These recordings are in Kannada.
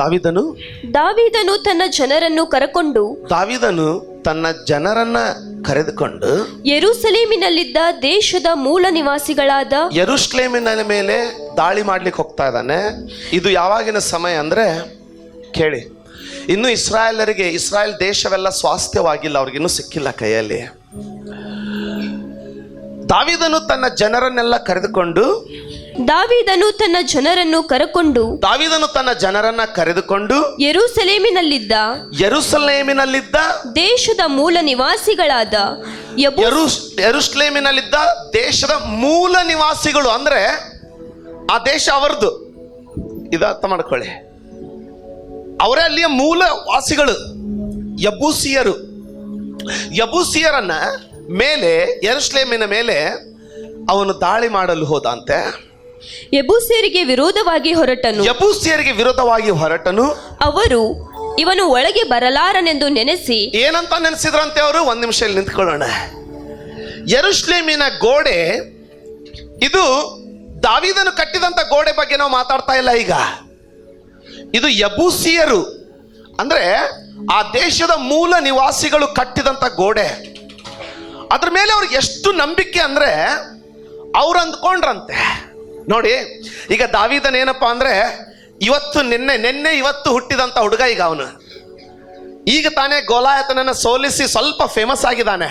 ದಾವೀದನು ತನ್ನ ಜನರನ್ನ ಕರೆದುಕೊಂಡು ಯೆರೂಸಲೇಮಿನಲ್ಲಿದ್ದ ದೇಶದ ಮೂಲ ನಿವಾಸಿಗಳಾದ ಯೆರೂಸಲೇಮಿನ ಮೇಲೆ ದಾಳಿ ಮಾಡ್ಲಿಕ್ಕೆ ಹೋಗ್ತಾ ಇದ್ದಾನೆ. ಇದು ಯಾವಾಗಿನ ಸಮಯ ಅಂದ್ರೆ ಕೇಳಿ, ಇನ್ನು ಇಸ್ರಾಯೇಲ್ ದೇಶವೆಲ್ಲ ಸ್ವಾಸ್ಥ್ಯವಾಗಿಲ್ಲ, ಅವ್ರಿಗಿನ್ನೂ ಸಿಕ್ಕಿಲ್ಲ ಕೈಯಲ್ಲಿ. ದಾವೀದನು ತನ್ನ ಜನರನ್ನೆಲ್ಲ ಕರೆದುಕೊಂಡು ಯೆರೂಸಲೇಮಿನಲ್ಲಿದ್ದ ದೇಶದ ಮೂಲ ನಿವಾಸಿಗಳಾದ ಯೆರೂಸಲೇಮಿನಲ್ಲಿದ್ದ ದೇಶದ ಮೂಲ ನಿವಾಸಿಗಳು ಅಂದ್ರೆ ಆ ದೇಶ ಅವರದು. ಇದು ಅರ್ಥ ಮಾಡ್ಕೊಳ್ಳಿ, ಅವರೇ ಅಲ್ಲಿಯ ಮೂಲ ವಾಸಿಗಳು. ಯಬೂಸಿಯರನ್ನ ಮೇಲೆ ಯೆರೂಸಲೇಮಿನ ಮೇಲೆ ಅವನು ದಾಳಿ ಮಾಡಲು ಹೋದಂತೆ. ಯೆಬೂಸಿಯರಿಗೆ ವಿರೋಧವಾಗಿ ಹೊರಟನು. ಅವರು ಇವನು ಒಳಗೆ ಬರಲಾರನೆಂದು ನೆನೆಸಿ ಏನಂತ ನೆನೆಸಿದ್ರಂತೆ ಅವರು? ಒಂದ್ ನಿಮಿಷ ಇಲ್ಲಿ ನಿಂತ್ಕೊಳ್ಳೋಣ. ಯೆರೂಸಲೇಮಿನ ಗೋಡೆ, ಇದು ದಾವೀದನು ಕಟ್ಟಿದಂತ ಗೋಡೆ ಬಗ್ಗೆ ನಾವು ಮಾತಾಡ್ತಾ ಇಲ್ಲ ಈಗ. ಇದು ಯಬೂಸಿಯರು ಅಂದ್ರೆ ಆ ದೇಶದ ಮೂಲ ನಿವಾಸಿಗಳು ಕಟ್ಟಿದಂತ ಗೋಡೆ. ಅದ್ರ ಮೇಲೆ ಅವ್ರಿಗೆ ಎಷ್ಟು ನಂಬಿಕೆ ಅಂದ್ರೆ ಅವ್ರು ಅಂದ್ಕೊಂಡ್ರಂತೆ ನೋಡಿ. ಈಗ ದಾವೀದನ್ ಏನಪ್ಪಾ ಅಂದ್ರೆ ನಿನ್ನೆ ಇವತ್ತು ಹುಟ್ಟಿದಂತ ಹುಡುಗ. ಈಗ ಅವನು ಈಗ ತಾನೇ ಗೋಲಾಯತನನ್ನ ಸೋಲಿಸಿ ಸ್ವಲ್ಪ ಫೇಮಸ್ ಆಗಿದ್ದಾನೆ.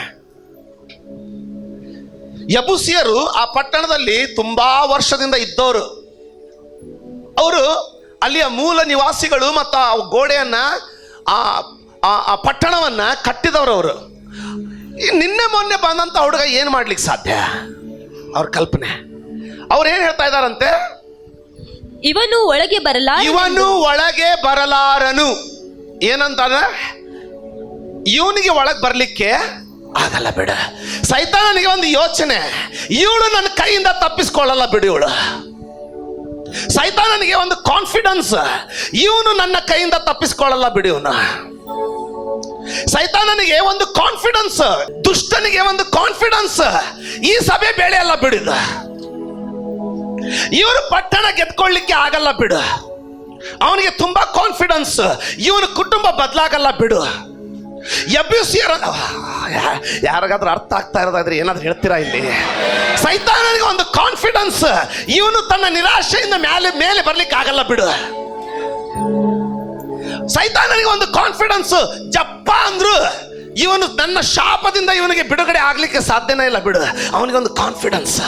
ಯಬೂಸಿಯರು ಆ ಪಟ್ಟಣದಲ್ಲಿ ತುಂಬಾ ವರ್ಷದಿಂದ ಇದ್ದವರು. ಅವರು ಅಲ್ಲಿಯ ಮೂಲ ನಿವಾಸಿಗಳು ಮತ್ತು ಆ ಗೋಡೆಯನ್ನ ಆ ಪಟ್ಟಣವನ್ನ ಕಟ್ಟಿದವರು ಅವರು. ನಿನ್ನೆ ಮೊನ್ನೆ ಬಂದಂತ ಹುಡುಗ ಏನ್ ಮಾಡ್ಲಿಕ್ಕೆ ಸಾಧ್ಯ? ಅವ್ರ ಕಲ್ಪನೆ. ಅವ್ರು ಏನ್ ಹೇಳ್ತಾ ಇದಾರಂತೆ? ಇವನು ಒಳಗೆ ಬರಲಾರನು. ಏನಂತಾನೆ? ಇವನಿಗೆ ಒಳಗೆ ಬರ್ಲಿಕ್ಕೆ ಆಗಲ್ಲ ಬಿಡ. ಸೈತಾನನಿಗೆ ಒಂದು ಯೋಚನೆ, ಇವಳು ನನ್ನ ಕೈಯಿಂದ ತಪ್ಪಿಸ್ಕೊಳ್ಳಲ್ಲ ಬಿಡು. ಇವಳು ಸೈತಾನನಿಗೆ ಒಂದು ಕಾನ್ಫಿಡೆನ್ಸ್, ಇವನು ನನ್ನ ಕೈಯಿಂದ ತಪ್ಪಿಸ್ಕೊಳ್ಳಲ್ಲ ಬಿಡು. ಇವನು ಸೈತಾನನಿಗೆ ಒಂದು ಕಾನ್ಫಿಡೆನ್ಸ್, ದುಷ್ಟನಿಗೆ ಒಂದು ಕಾನ್ಫಿಡೆನ್ಸ್, ಈ ಸಭೆ ಬೇಳೆ ಅಲ್ಲ ಬಿಡಿದ. ಇವರು ಪಟ್ಟಣ ಗೆದ್ಕೊಳ್ಳಿಕ್ಕೆ ಆಗಲ್ಲ ಬಿಡು. ಅವನಿಗೆ ತುಂಬಾ ಕಾನ್ಫಿಡೆನ್ಸ್, ಇವನ ಕುಟುಂಬ ಬದಲಾಗಲ್ಲ ಬಿಡು. ಯಬೂಸಿಯರ ಯಾರಿಗಾದ್ರೂ ಅರ್ಥ ಆಗ್ತಾ ಇರೋದಾದ್ರೆ ಏನಾದ್ರೂ ಹೇಳ್ತೀರಾ ಇಲ್ಲಿ? ಸೈತಾನನಿಗೆ ಒಂದು ಕಾನ್ಫಿಡೆನ್ಸ್, ಇವನು ತನ್ನ ನಿರಾಶೆಯಿಂದ ಮೇಲೆ ಬರ್ಲಿಕ್ಕೆ ಆಗಲ್ಲ ಬಿಡು. ಸೈತಾನನಿಗೆ ಒಂದು ಕಾನ್ಫಿಡೆನ್ಸ್, ಜಪ್ಪ ಅಂದ್ರು ಇವನು ನನ್ನ ಶಾಪದಿಂದ ಇವನಿಗೆ ಬಿಡುಗಡೆ ಆಗ್ಲಿಕ್ಕೆ ಸಾಧ್ಯನೇ ಇಲ್ಲ ಬಿಡು. ಅವನಿಗೆ ಒಂದು ಕಾನ್ಫಿಡೆನ್ಸ್.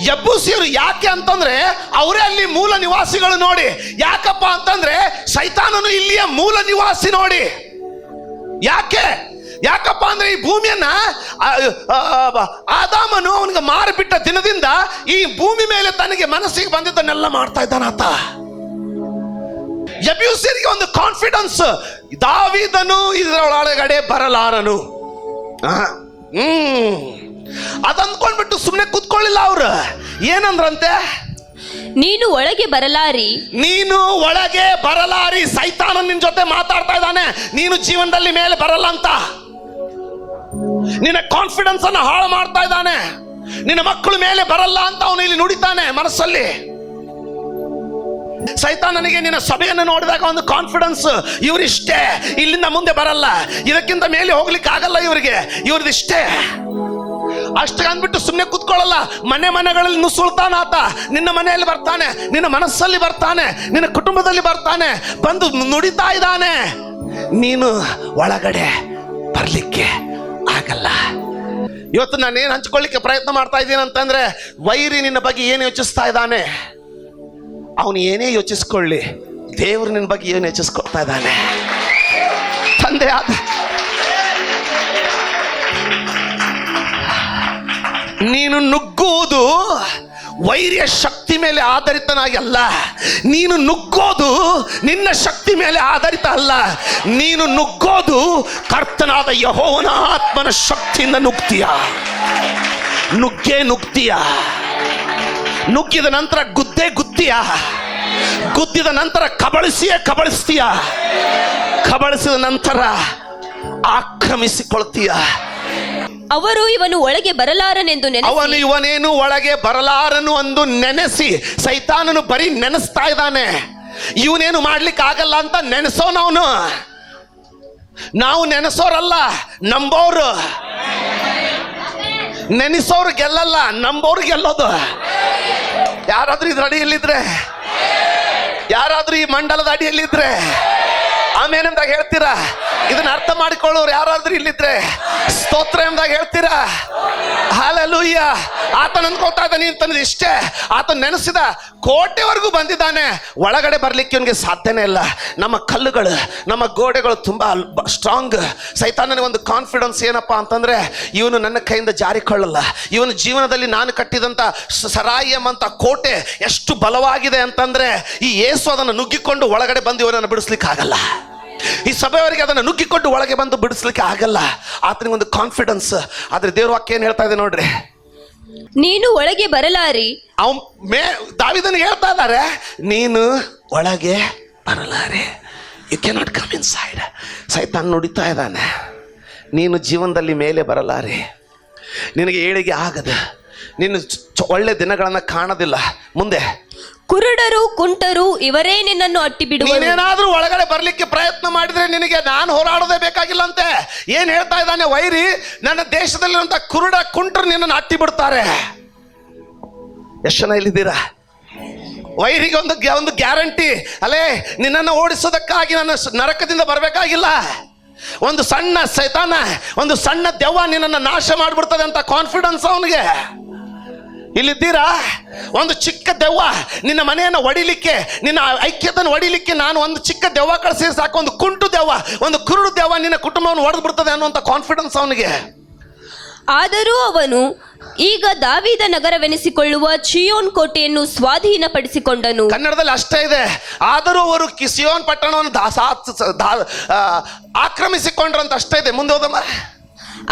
ಯಬೂಸಿಯರು ಯಾಕೆ ಅಂತಂದ್ರೆ ಅವರೇ ಅಲ್ಲಿ ಮೂಲ ನಿವಾಸಿಗಳು ನೋಡಿ. ಯಾಕಪ್ಪ ಅಂತಂದ್ರೆ ಸೈತಾನನು ಇಲ್ಲಿಯ ಮೂಲ ನಿವಾಸಿ ನೋಡಿ. ಯಾಕಪ್ಪ ಅಂದ್ರೆ ಈ ಭೂಮಿಯನ್ನ ಆದಾಮನು ಅವನಿಗೆ ಮಾರಿಬಿಟ್ಟ ದಿನದಿಂದ ಈ ಭೂಮಿ ಮೇಲೆ ತನಗೆ ಮನಸ್ಸಿಗೆ ಬಂದಿದ್ದನ್ನೆಲ್ಲ ಮಾಡ್ತಾ ಇದ್ದಾನ ಆತ. ಯಬೂಸಿಯರಿಗೆ ಒಂದು ಕಾನ್ಫಿಡೆನ್ಸ್, ದಾವೀದನು ಇದರೊಳಗಡೆ ಬರಲಾರನು. ಅದಂದ್ಕೊಂಡ್ಬಿಟ್ಟು ಸುಮ್ಮನೆ ಕೂತ್ಕೊಳ್ಳಿಲ್ಲ ಅವ್ರು. ಏನಂದ್ರಂತೆ? ನೀನು ಒಳಗೆ ಬರಲಾರಿ. ಸೈತಾನ ನಿನ್ ಜೊತೆ ಮಾತಾಡ್ತಾ ಇದ್ದಾನೆ, ನೀನು ಜೀವನದಲ್ಲಿ ಮೇಲೆ ಬರಲ್ಲ ಅಂತ. ನಿನ್ನ ಕಾನ್ಫಿಡೆನ್ಸ್ ಅನ್ನು ಹಾಳು ಮಾಡ್ತಾ ಇದ್ದಾನೆ. ನಿನ್ನ ಮಕ್ಕಳು ಮೇಲೆ ಬರಲ್ಲ ಅಂತ ಅವನು ಇಲ್ಲಿ ನುಡಿತಾನೆ ಮನಸ್ಸಲ್ಲಿ. ಸೈತಾನನಿಗೆ ನಿನ್ನ ಸಭೆಯನ್ನು ನೋಡಿದಾಗ ಒಂದು ಕಾನ್ಫಿಡೆನ್ಸ್, ಇವರಿಷ್ಟೇ, ಇಲ್ಲಿಂದ ಮುಂದೆ ಬರಲ್ಲ, ಇದಕ್ಕಿಂತ ಮೇಲೆ ಹೋಗ್ಲಿಕ್ಕೆ ಆಗಲ್ಲ ಇವರಿಗೆ, ಇವ್ರದಿಷ್ಟೇ. ಅಷ್ಟು ಅಂದ್ಬಿಟ್ಟು ಸುಮ್ಮನೆ ಕೂತ್ಕೊಳ್ಳಲ್ಲ. ಮನೆಗಳಲ್ಲಿ ನುಸುಳ್ತಾನ ಆತ. ನಿನ್ನ ಮನೆಯಲ್ಲಿ ಬರ್ತಾನೆ, ನಿನ್ನ ಮನಸ್ಸಲ್ಲಿ ಬರ್ತಾನೆ, ನಿನ್ನ ಕುಟುಂಬದಲ್ಲಿ ಬರ್ತಾನೆ, ಬಂದು ನುಡಿತಾ ಇದ್ದಾನೆ. ನೀನು ಒಳಗಡೆ ಬರ್ಲಿಕ್ಕೆ ಆಗಲ್ಲ. ಇವತ್ತು ನಾನೇನು ಹಂಚ್ಕೊಳ್ಳಿಕ್ಕೆ ಪ್ರಯತ್ನ ಮಾಡ್ತಾ ಇದ್ದೀನಿ ಅಂತಂದ್ರೆ, ವೈರಿ ನಿನ್ನ ಬಗ್ಗೆ ಏನು ಯೋಚಿಸ್ತಾ ಇದ್ದಾನೆ, ಅವನು ಏನೇ ಯೋಚಿಸ್ಕೊಳ್ಳಿ, ದೇವರು ನಿನ್ನ ಬಗ್ಗೆ ಏನು ಯೋಚಿಸ್ಕೊಳ್ತಾ ಇದ್ದಾನೆ. ತಂದೆ ಆದ ನೀನು ನುಗ್ಗುವುದು ವೈರ್ಯ ಶಕ್ತಿ ಮೇಲೆ ಆಧಾರಿತನಾಗಿ ಅಲ್ಲ. ನೀನು ನುಗ್ಗೋದು ನಿನ್ನ ಶಕ್ತಿ ಮೇಲೆ ಆಧಾರಿತ ಅಲ್ಲ. ನೀನು ನುಗ್ಗೋದು ಕರ್ತನಾದ ಯೆಹೋವನ ಆತ್ಮನ ಶಕ್ತಿಯಿಂದ ನುಗ್ತೀಯ. ನುಗ್ತೀಯ. ನುಗ್ಗಿದ ನಂತರ ಗುದ್ದಿಯ. ಗುದ್ದಿದ ನಂತರ ಕಬಳಿಸ್ತೀಯ. ಕಬಳಿಸಿದ ನಂತರ ಆಕ್ರಮಿಸಿಕೊಳ್ತೀಯ. ಅವರು ಇವನು ಒಳಗೆ ಬರಲಾರನೆಂದು ಇವನೇನು ಒಳಗೆ ಬರಲಾರನು ಎಂದು ನೆನೆಸಿ, ಸೈತಾನನು ಬರೀ ನೆನೆಸ್ತಾ ಇದ್ದಾನೆ. ಇವನೇನು ಮಾಡ್ಲಿಕ್ಕೆ ಆಗಲ್ಲ ಅಂತ ನೆನೆಸೋನವನು. ನಾವು ನೆನೆಸೋರಲ್ಲ, ನಂಬೋರು. ನೆನೆಸೋರು ಗೆಲ್ಲಲ್ಲ, ನಂಬೋರು ಗೆಲ್ಲೋದು. ಯಾರಾದ್ರೂ ಇದ್ರ ಅಡಿಯಲ್ಲಿದ್ರೆ, ಯಾರಾದ್ರೂ ಈ ಮಂಡಲದ ಅಡಿಯಲ್ಲಿದ್ರೆ ಆಮೇಲೆ ಎಂದಾಗ ಹೇಳ್ತೀರಾ? ಇದನ್ನ ಅರ್ಥ ಮಾಡಿಕೊಳ್ಳೋರು ಯಾರಾದ್ರೂ ಇಲ್ಲಿದ್ರೆ ಸ್ತೋತ್ರ ಎಂದಾಗ ಹೇಳ್ತೀರಾ? ಹಲ್ಲೆಲೂಯ. ಆತನ ಅಂದ್ಕೊಳ್ತಾ ಇದ್ದಾನೆ ಅಂತಂದ್ರೆ ಇಷ್ಟೇ, ಆತ ನೆನೆಸಿದ ಕೋಟೆವರೆಗೂ ಬಂದಿದ್ದಾನೆ. ಒಳಗಡೆ ಬರ್ಲಿಕ್ಕೆ ಇವನಿಗೆ ಸಾಧ್ಯನೇ ಇಲ್ಲ. ನಮ್ಮ ಕಲ್ಲುಗಳು, ನಮ್ಮ ಗೋಡೆಗಳು ತುಂಬಾ ಸ್ಟ್ರಾಂಗ್. ಸೈತಾನನಿಗೆ ಒಂದು ಕಾನ್ಫಿಡೆನ್ಸ್ ಏನಪ್ಪಾ ಅಂತಂದ್ರೆ, ಇವನು ನನ್ನ ಕೈಯಿಂದ ಜಾರಿಕೊಳ್ಳಲ್ಲ. ಇವನ ಜೀವನದಲ್ಲಿ ನಾನು ಕಟ್ಟಿದಂತ ಸರಾಯಿ ಎಂಬಂತ ಕೋಟೆ ಎಷ್ಟು ಬಲವಾಗಿದೆ ಅಂತಂದ್ರೆ, ಈ ಯೇಸು ಅದನ್ನು ನುಗ್ಗಿಕೊಂಡು ಒಳಗಡೆ ಬಂದು ಇವನನ್ನು ಬಿಡಿಸ್ಲಿಕ್ಕೆ ಆಗಲ್ಲ. ಈ ಸಭೆಯವರಿಗೆ ಅದನ್ನು ನುಗ್ಗಿಕೊಂಡು ಒಳಗೆ ಬಂದು ಬಿಡಿಸ್ಲಿಕ್ಕೆ ಆಗಲ್ಲ. ಆತನಿಗೆ ಒಂದು ಕಾನ್ಫಿಡೆನ್ಸ್. ಆದ್ರೆ ದೇವ್ರ ವಾಕ್ಯ ಏನ್ ಹೇಳ್ತಾ ಇದೆ ನೋಡ್ರಿ, ನೀನು ಒಳಗೆ ಬರಲಾರಿ. ದಾವೀದನಿಗೆ ಹೇಳ್ತಾ ಇದ್ದಾರೆ, ನೀನು ಒಳಗೆ ಬರಲಾರೆ. You cannot come inside. ಸೈತಾನ್ ನುಡಿತಾ ಇದ್ದಾನೆ, ನೀನು ಜೀವನದಲ್ಲಿ ಮೇಲೆ ಬರಲಾರೆ, ನಿನಗೆ ಏಳಿಗೆ ಆಗದ, ನೀನು ಒಳ್ಳೆ ದಿನಗಳನ್ನ ಕಾಣೋದಿಲ್ಲ. ಮುಂದೆ ಕುರುಡರು ಕುಂಟರು ಇವರೇ ನಿನ್ನನ್ನು ಅಟ್ಟಿ ಬಿಡುವರು. ನೀನೇನಾದ್ರೂ ಒಳಗಡೆ ಬರ್ಲಿಕ್ಕೆ ಪ್ರಯತ್ನ ಮಾಡಿದ್ರೆ ನಿನಗೆ ನಾನು ಹೋರಾಡೋದೇ ಬೇಕಾಗಿಲ್ಲ ಅಂತೆ. ಏನ್ ಹೇಳ್ತಾ ಇದ್ದಾನೆ ವೈರಿ? ನನ್ನ ದೇಶದಲ್ಲಿರುವಂತ ಕುರುಡ ಕುಂಟರು ನಿನ್ನನ್ನು ಅಟ್ಟಿ ಬಿಡ್ತಾರೆ. ಎಷ್ಟು ಜನ ಇಲ್ಲಿದ್ದೀರಾ? ವೈರಿಗೆ ಒಂದು ಗ್ಯಾರಂಟಿ, ಅಲ್ಲೇ ನಿನ್ನನ್ನು ಓಡಿಸೋದಕ್ಕಾಗಿ ನನ್ನ ನರಕದಿಂದ ಬರಬೇಕಾಗಿಲ್ಲ. ಒಂದು ಸಣ್ಣ ಸೈತಾನ, ಒಂದು ಸಣ್ಣ ದೆವ್ವ ನಿನ್ನನ್ನು ನಾಶ ಮಾಡಿಬಿಡ್ತದೆ ಅಂತ ಕಾನ್ಫಿಡೆನ್ಸ್ ಅವನಿಗೆ. ಇಲ್ಲಿದ್ದೀರಾ? ಒಂದು ಚಿಕ್ಕ ದೆವ್ವ ನಿನ್ನ ಮನೆಯನ್ನು ಹೊಡಿಲಿಕ್ಕೆ, ನಿನ್ನ ಐಕ್ಯತೆಯನ್ನು ಹೊಡಿಲಿಕ್ಕೆ ನಾನು ಒಂದು ಚಿಕ್ಕ ದೆವ್ವ ಕಳಿಸಿದ್ರೆ ಸಾಕು, ಒಂದು ಕುಂಟು ದೆವ್ವ, ಒಂದು ಕುರುಡು ದೆವ್ವ ನಿನ್ನ ಕುಟುಂಬವನ್ನು ಹೊಡೆದು ಬಿಡ್ತದೆ ಅನ್ನುವಂಥ ಕಾನ್ಫಿಡೆನ್ಸ್ ಅವನಿಗೆ. ಆದರೂ ಅವನು ಈಗ ದಾವೀದ ನಗರವೆನಿಸಿಕೊಳ್ಳುವ ಚಿಯೋನ್ ಕೋಟೆಯನ್ನು ಸ್ವಾಧೀನಪಡಿಸಿಕೊಂಡನು. ಕನ್ನಡದಲ್ಲಿ ಅಷ್ಟೇ ಇದೆ. ಆದರೂ ಅವರು ಸಿಯೋನ್ ಪಟ್ಟಣವನ್ನು ಆಕ್ರಮಿಸಿಕೊಂಡ್ರಂತ ಅಷ್ಟೇ ಇದೆ. ಮುಂದೆ ಹೋದಮ್ಮ.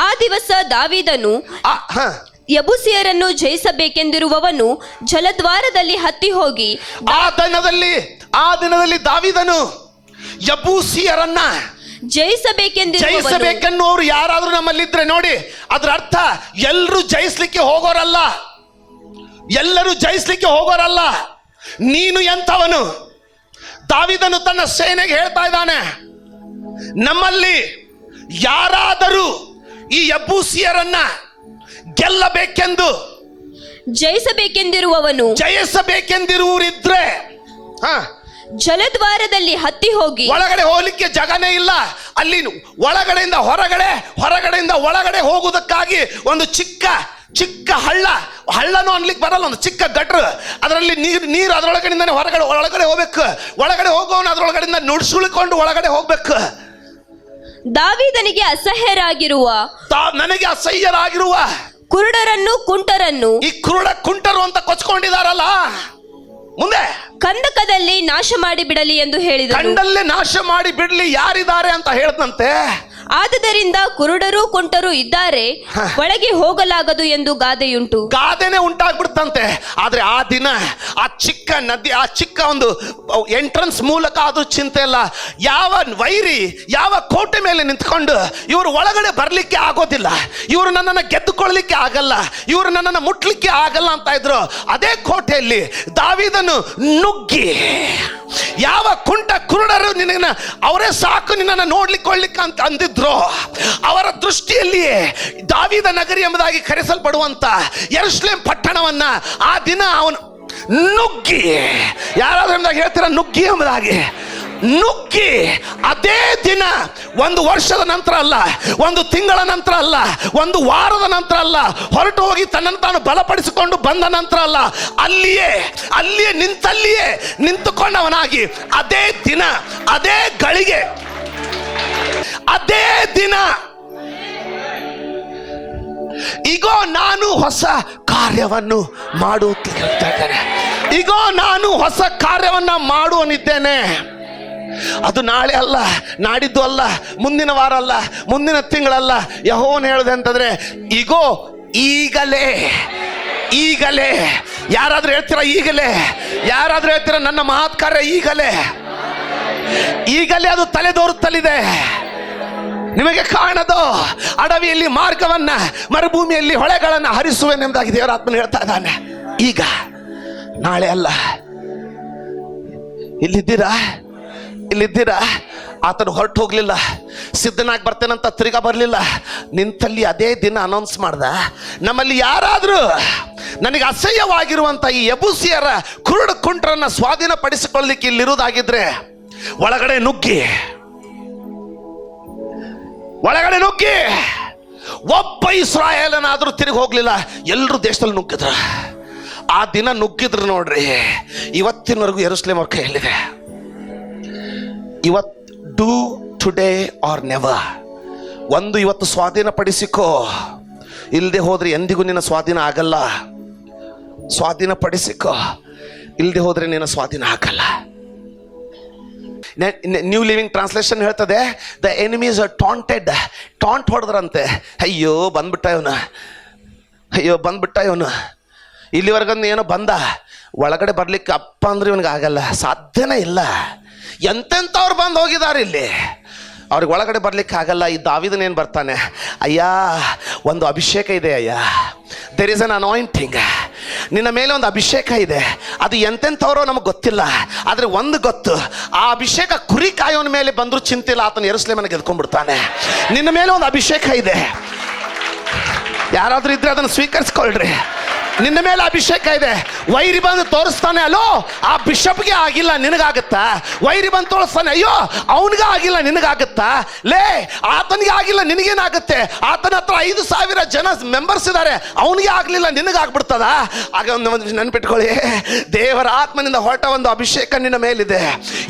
ಆ ದಿವಸ ದಾವೀದನು ಯಬೂಸಿಯರನ್ನು ಜಯಿಸಬೇಕೆಂದಿರುವವನು ಜಲದ್ವಾರದಲ್ಲಿ ಹತ್ತಿ ಹೋಗಿ, ಆ ದಿನದಲ್ಲಿ ದಾವೀದನು ಯಬೂಸಿಯರನ್ನ ಜಯಿಸಬೇಕೆನ್ನುವರು ಯಾರಾದ್ರೂ ನಮ್ಮಲ್ಲಿದ್ರೆ ನೋಡಿ, ಅದರ ಅರ್ಥ ಎಲ್ಲರೂ ಜಯಿಸ್ಲಿಕ್ಕೆ ಹೋಗೋರಲ್ಲ, ಎಲ್ಲರೂ ಜಯಿಸ್ಲಿಕ್ಕೆ ಹೋಗೋರಲ್ಲ. ನೀನು ಎಂಥವನು? ದಾವೀದನು ತನ್ನ ಸೇನೆಗೆ ಹೇಳ್ತಾ ಇದ್ದಾನೆ, ನಮ್ಮಲ್ಲಿ ಯಾರಾದರೂ ಈ ಯಬೂಸಿಯರನ್ನ ಗೆಲ್ಲಬೇಕೆಂದು ಜಯಿಸಬೇಕೆಂದಿರುವರಿದ್ರೆ ಜಲದ್ವಾರದಲ್ಲಿ ಹತ್ತಿ ಹೋಗಿ, ಒಳಗಡೆ ಹೋಗ್ಲಿಕ್ಕೆ ಜಗನೇ ಇಲ್ಲ ಅಲ್ಲಿ. ಒಳಗಡೆಯಿಂದ ಹೊರಗಡೆ, ಹೊರಗಡೆಯಿಂದ ಒಳಗಡೆ ಹೋಗುವುದಕ್ಕಾಗಿ ಒಂದು ಚಿಕ್ಕ ಹಳ್ಳನೂ ಅನ್ಲಿಕ್ಕೆ ಬರಲ್ಲ, ಒಂದು ಚಿಕ್ಕ ಗಟ್ರ, ಅದರಲ್ಲಿ ನೀರು ಅದರೊಳಗಡೆಯಿಂದಾನೆ ಒಳಗಡೆ ಹೋಗ್ಬೇಕು. ಒಳಗಡೆ ಹೋಗೋನು ಅದರೊಳಗಡೆಯಿಂದ ನುಡ್ಸುಳಿಕೊಂಡು ಒಳಗಡೆ ಹೋಗ್ಬೇಕು. ದಾವೀದನಿಗೆ ನನಗೆ ಅಸಹ್ಯರಾಗಿರುವ ಕುರುಡರನ್ನು ಕುಂಟರನ್ನು, ಈ ಕುರುಡ ಕುಂಟರು ಅಂತ ಕೊಚ್ಕೊಂಡಿದಾರಲ್ಲ, ಮುಂದೆ ಕಂದಕದಲ್ಲಿ ನಾಶ ಮಾಡಿ ಬಿಡಲಿ ಎಂದು ಹೇಳಿದರು. ಕಂಡಲ್ಲೇ ನಾಶ ಮಾಡಿ ಬಿಡಲಿ ಯಾರಿದ್ದಾರೆ ಅಂತ ಹೇಳ್ದಂತೆ. ಆದುದರಿಂದ ಕುರುಡರು ಕುಂಟರು ಇದ್ದಾರೆ, ಒಳಗೆ ಹೋಗಲಾಗದು ಎಂದು ಗಾದೆಯುಂಟು. ಗಾದೆನೆ ಉಂಟಾಗ್ಬಿಡ್ತಂತೆ. ಆದ್ರೆ ಆ ದಿನ ಆ ಚಿಕ್ಕ ನದಿ, ಆ ಚಿಕ್ಕ ಒಂದು ಎಂಟ್ರನ್ಸ್ ಮೂಲಕ ಅದು ಚಿಂತೆ ಇಲ್ಲ. ಯಾವ ವೈರಿ ಯಾವ ಕೋಟೆ ಮೇಲೆ ನಿಂತ್ಕೊಂಡು ಇವರು ಒಳಗಡೆ ಬರ್ಲಿಕ್ಕೆ ಆಗೋದಿಲ್ಲ, ಇವರು ನನ್ನನ್ನು ಗೆದ್ದುಕೊಳ್ಳಲಿಕ್ಕೆ ಆಗಲ್ಲ, ಇವರು ನನ್ನನ್ನು ಮುಟ್ಲಿಕ್ಕೆ ಆಗಲ್ಲ ಅಂತ ಇದ್ರು, ಅದೇ ಕೋಟೆಯಲ್ಲಿ ದಾವೀದನು ನುಗ್ಗಿ, ಯಾವ ಕುರುಡರು ನಿನ್ನ ಅವರೇ ಸಾಕು ನಿನ್ನನ್ನು ನೋಡ್ಲಿಕ್ಕೆ ಅಂತ ಅಂದಿದ್ರು, ಅವರ ದೃಷ್ಟಿಯಲ್ಲಿಯೇ ದಾವೀದ ನಗರಿ ಎಂಬುದಾಗಿ ಕರೆಸಲ್ಪಡುವಂತ ಯೆರೂಸಲೇಮ್ ಪಟ್ಟಣವನ್ನ ಆ ದಿನ ಅವನು ನುಗ್ಗಿ, ಯಾರಾದ್ರೂ ಎಂಬುದಾಗಿ ಹೇಳ್ತೀರಾ? ನುಗ್ಗಿ ಎಂಬುದಾಗಿ ನುಗ್ಗಿ, ಅದೇ ದಿನ, ಒಂದು ವರ್ಷದ ನಂತರ ಅಲ್ಲ, ಒಂದು ತಿಂಗಳ ನಂತರ ಅಲ್ಲ, ಒಂದು ವಾರದ ನಂತರ ಅಲ್ಲ, ಹೊರಟು ಹೋಗಿ ತನ್ನನ್ನು ತಾನು ಬಲಪಡಿಸಿಕೊಂಡು ಬಂದ ನಂತರ ಅಲ್ಲ, ಅಲ್ಲಿಯೇ ನಿಂತುಕೊಂಡವನಾಗಿ ಅದೇ ದಿನ, ಅದೇ ಗಳಿಗೆ, ಅದೇ ದಿನ, ಈಗೋ ನಾನು ಹೊಸ ಕಾರ್ಯವನ್ನು ಮಾಡುತ್ತಿದ್ದೇನೆ, ಈಗೋ ನಾನು ಹೊಸ ಕಾರ್ಯವನ್ನ ಮಾಡುವನಿದ್ದೇನೆ. ಅದು ನಾಳೆ ಅಲ್ಲ, ನಾಡಿದ್ದು ಅಲ್ಲ, ಮುಂದಿನ ವಾರ ಅಲ್ಲ, ಮುಂದಿನ ತಿಂಗಳಲ್ಲ. ಯೆಹೋವನು ಹೇಳಿದೆ ಅಂತಂದ್ರೆ, ಈಗೋ ಈಗಲೇ. ಯಾರಾದ್ರೂ ಹೇಳ್ತೀರಾ ಈಗಲೇ? ಯಾರಾದ್ರೂ ಹೇಳ್ತೀರಾ ನನ್ನ ಮಹತ್ ಕಾರ್ಯ ಈಗಲೇ ಅದು ತಲೆದೋರುತ್ತಲಿದೆ. ನಿಮಗೆ ಕಾಣದು ಅಡವಿಯಲ್ಲಿ ಮಾರ್ಗವನ್ನ, ಮರುಭೂಮಿಯಲ್ಲಿ ಹೊಳೆಗಳನ್ನು ಹರಿಸುವೆನೆಂಬುದಾಗಿ ದೇವರ ಆತ್ಮನು ಹೇಳ್ತಾ ಇದ್ದಾನೆ. ಈಗ, ನಾಳೆ ಅಲ್ಲ, ಇಲ್ಲಿದ್ದೀರಾ ಆತನು ಹೊರಟು ಹೋಗ್ಲಿಲ್ಲ, ಸಿದ್ಧನಾಗಿ ಬರ್ತೇನಂತ ತಿರ್ಗಾ ಬರಲಿಲ್ಲ. ನಿಂತಲ್ಲಿ ಅದೇ ದಿನ ಅನೌನ್ಸ್ ಮಾಡ್ದ, ನಮ್ಮಲ್ಲಿ ಯಾರಾದರೂ ನನಗೆ ಅಸಹ್ಯವಾಗಿರುವಂಥ ಈ ಯಬೂಸಿಯರ ಕುರುಡು ಕುಂಟ್ರನ್ನ ಸ್ವಾಧೀನಪಡಿಸಿಕೊಳ್ಳಲಿಕ್ಕೆ ಇಲ್ಲಿರುವುದಾಗಿದ್ರೆ ಒಳಗಡೆ ನುಗ್ಗಿ ಒಬ್ಬ ಇಸ್ರಾಯೇಲನಾದರೂ ತಿರುಗಿ ಹೋಗ್ಲಿಲ್ಲ. ಎಲ್ಲರೂ ದೇಶದಲ್ಲಿ ನುಗ್ಗಿದ್ರ. ಆ ದಿನ ನುಗ್ಗಿದ್ರು ನೋಡ್ರಿ, ಇವತ್ತಿನವರೆಗೂ ಯೆರೂಸಲೇಮ್ ಅವ್ರ ಕೈಯಲ್ಲಿದೆ. Do today or never. ಒಂದು ಇವತ್ತು ಸ್ವಾಧೀನಪಡಿಸಿಕೋ, ಇಲ್ಲದೆ ಹೋದ್ರೆ ಎಂದಿಗೂ ನಿನ್ನ ಸ್ವಾಧೀನ ಆಗಲ್ಲ. ಸ್ವಾಧೀನಪಡಿಸಿಕೋ, ಇಲ್ಲದೆ ಹೋದ್ರೆ ನಿನ್ನ ಸ್ವಾಧೀನ ಆಗಲ್ಲ. ನ್ಯೂ ಲಿವಿಂಗ್ ಟ್ರಾನ್ಸ್ಲೇಷನ್ ಹೇಳ್ತದೆ, ದ ಎನಿಮೀಸ್ ಆರ್ ಟಾಂಟೆಡ್. ಟಾಂಟ್ ಹೊಡೆದ್ರಂತೆ, ಅಯ್ಯೋ ಬಂದ್ಬಿಟ್ಟ ಇವನು, ಇಲ್ಲಿವರೆಗೊಂದು ಏನೋ ಬಂದ, ಒಳಗಡೆ ಬರ್ಲಿಕ್ಕೆ ಅಪ್ಪ ಅಂದ್ರೆ ಇವನಿಗೆ ಆಗಲ್ಲ, ಸಾಧ್ಯನೇ ಇಲ್ಲ. ಎಂತೆಂಥವ್ರು ಬಂದು ಹೋಗಿದ್ದಾರೆ ಇಲ್ಲಿ, ಅವ್ರಿಗೆ ಒಳಗಡೆ ಬರ್ಲಿಕ್ಕೆ ಆಗಲ್ಲ. ಈ ದಾವೀದನೇನು ಬರ್ತಾನೆ, ಅಯ್ಯ ಒಂದು ಅಭಿಷೇಕ ಇದೆ ಅಯ್ಯ, ದೇರ್ ಇಸ್ ಅನ್ ಅನಾಯಿಂಟಿಂಗ್, ನಿನ್ನ ಮೇಲೆ ಒಂದು ಅಭಿಷೇಕ ಇದೆ. ಅದು ಎಂತೆಂಥವ್ರೋ ನಮಗೆ ಗೊತ್ತಿಲ್ಲ, ಆದರೆ ಒಂದು ಗೊತ್ತು, ಆ ಅಭಿಷೇಕ ಕುರಿ ಕಾಯೋನ ಮೇಲೆ ಬಂದರೂ ಚಿಂತಿಲ್ಲ, ಆತನ ಯೆರೂಸಲೇಮನ್ನು ಗೆದ್ಕೊಂಡ್ಬಿಡ್ತಾನೆ. ನಿನ್ನ ಮೇಲೆ ಒಂದು ಅಭಿಷೇಕ ಇದೆ, ಯಾರಾದರೂ ಇದ್ರೆ ಅದನ್ನು ಸ್ವೀಕರಿಸ್ಕೊಳ್ರಿ. ನಿನ್ನ ಮೇಲೆ ಅಭಿಷೇಕ ಇದೆ. ವೈರಿ ಬಂದು ತೋರಿಸ್ತಾನೆ, ಅಲ್ಲೋ ಆ ಬಿಷಪ್ಗೆ ಆಗಿಲ್ಲ, ನಿನಗಾಗುತ್ತಾ? ವೈರಿ ಬಂದು ತೋರಿಸ್ತಾನೆ, ಅಯ್ಯೋ ಅವನಿಗೆ ಆಗಿಲ್ಲ, ನಿನಗಾಗುತ್ತಾ? ಲೇ ಆತನಿಗೆ ಆಗಿಲ್ಲ, ನಿನಗೇನಾಗುತ್ತೆ? ಆತನ ಹತ್ರ 5,000 ಜನ ಮೆಂಬರ್ಸ್ ಇದ್ದಾರೆ, ಅವನಿಗೆ ಆಗಲಿಲ್ಲ, ನಿನಗಾಗ್ಬಿಡ್ತದ? ಆಗ ಒಂದು ನೆನ್ಪಿಟ್ಕೊಳ್ಳಿ, ದೇವರ ಆತ್ಮನಿಂದ ಹೊರಟ ಒಂದು ಅಭಿಷೇಕ ನಿನ್ನ ಮೇಲಿದೆ.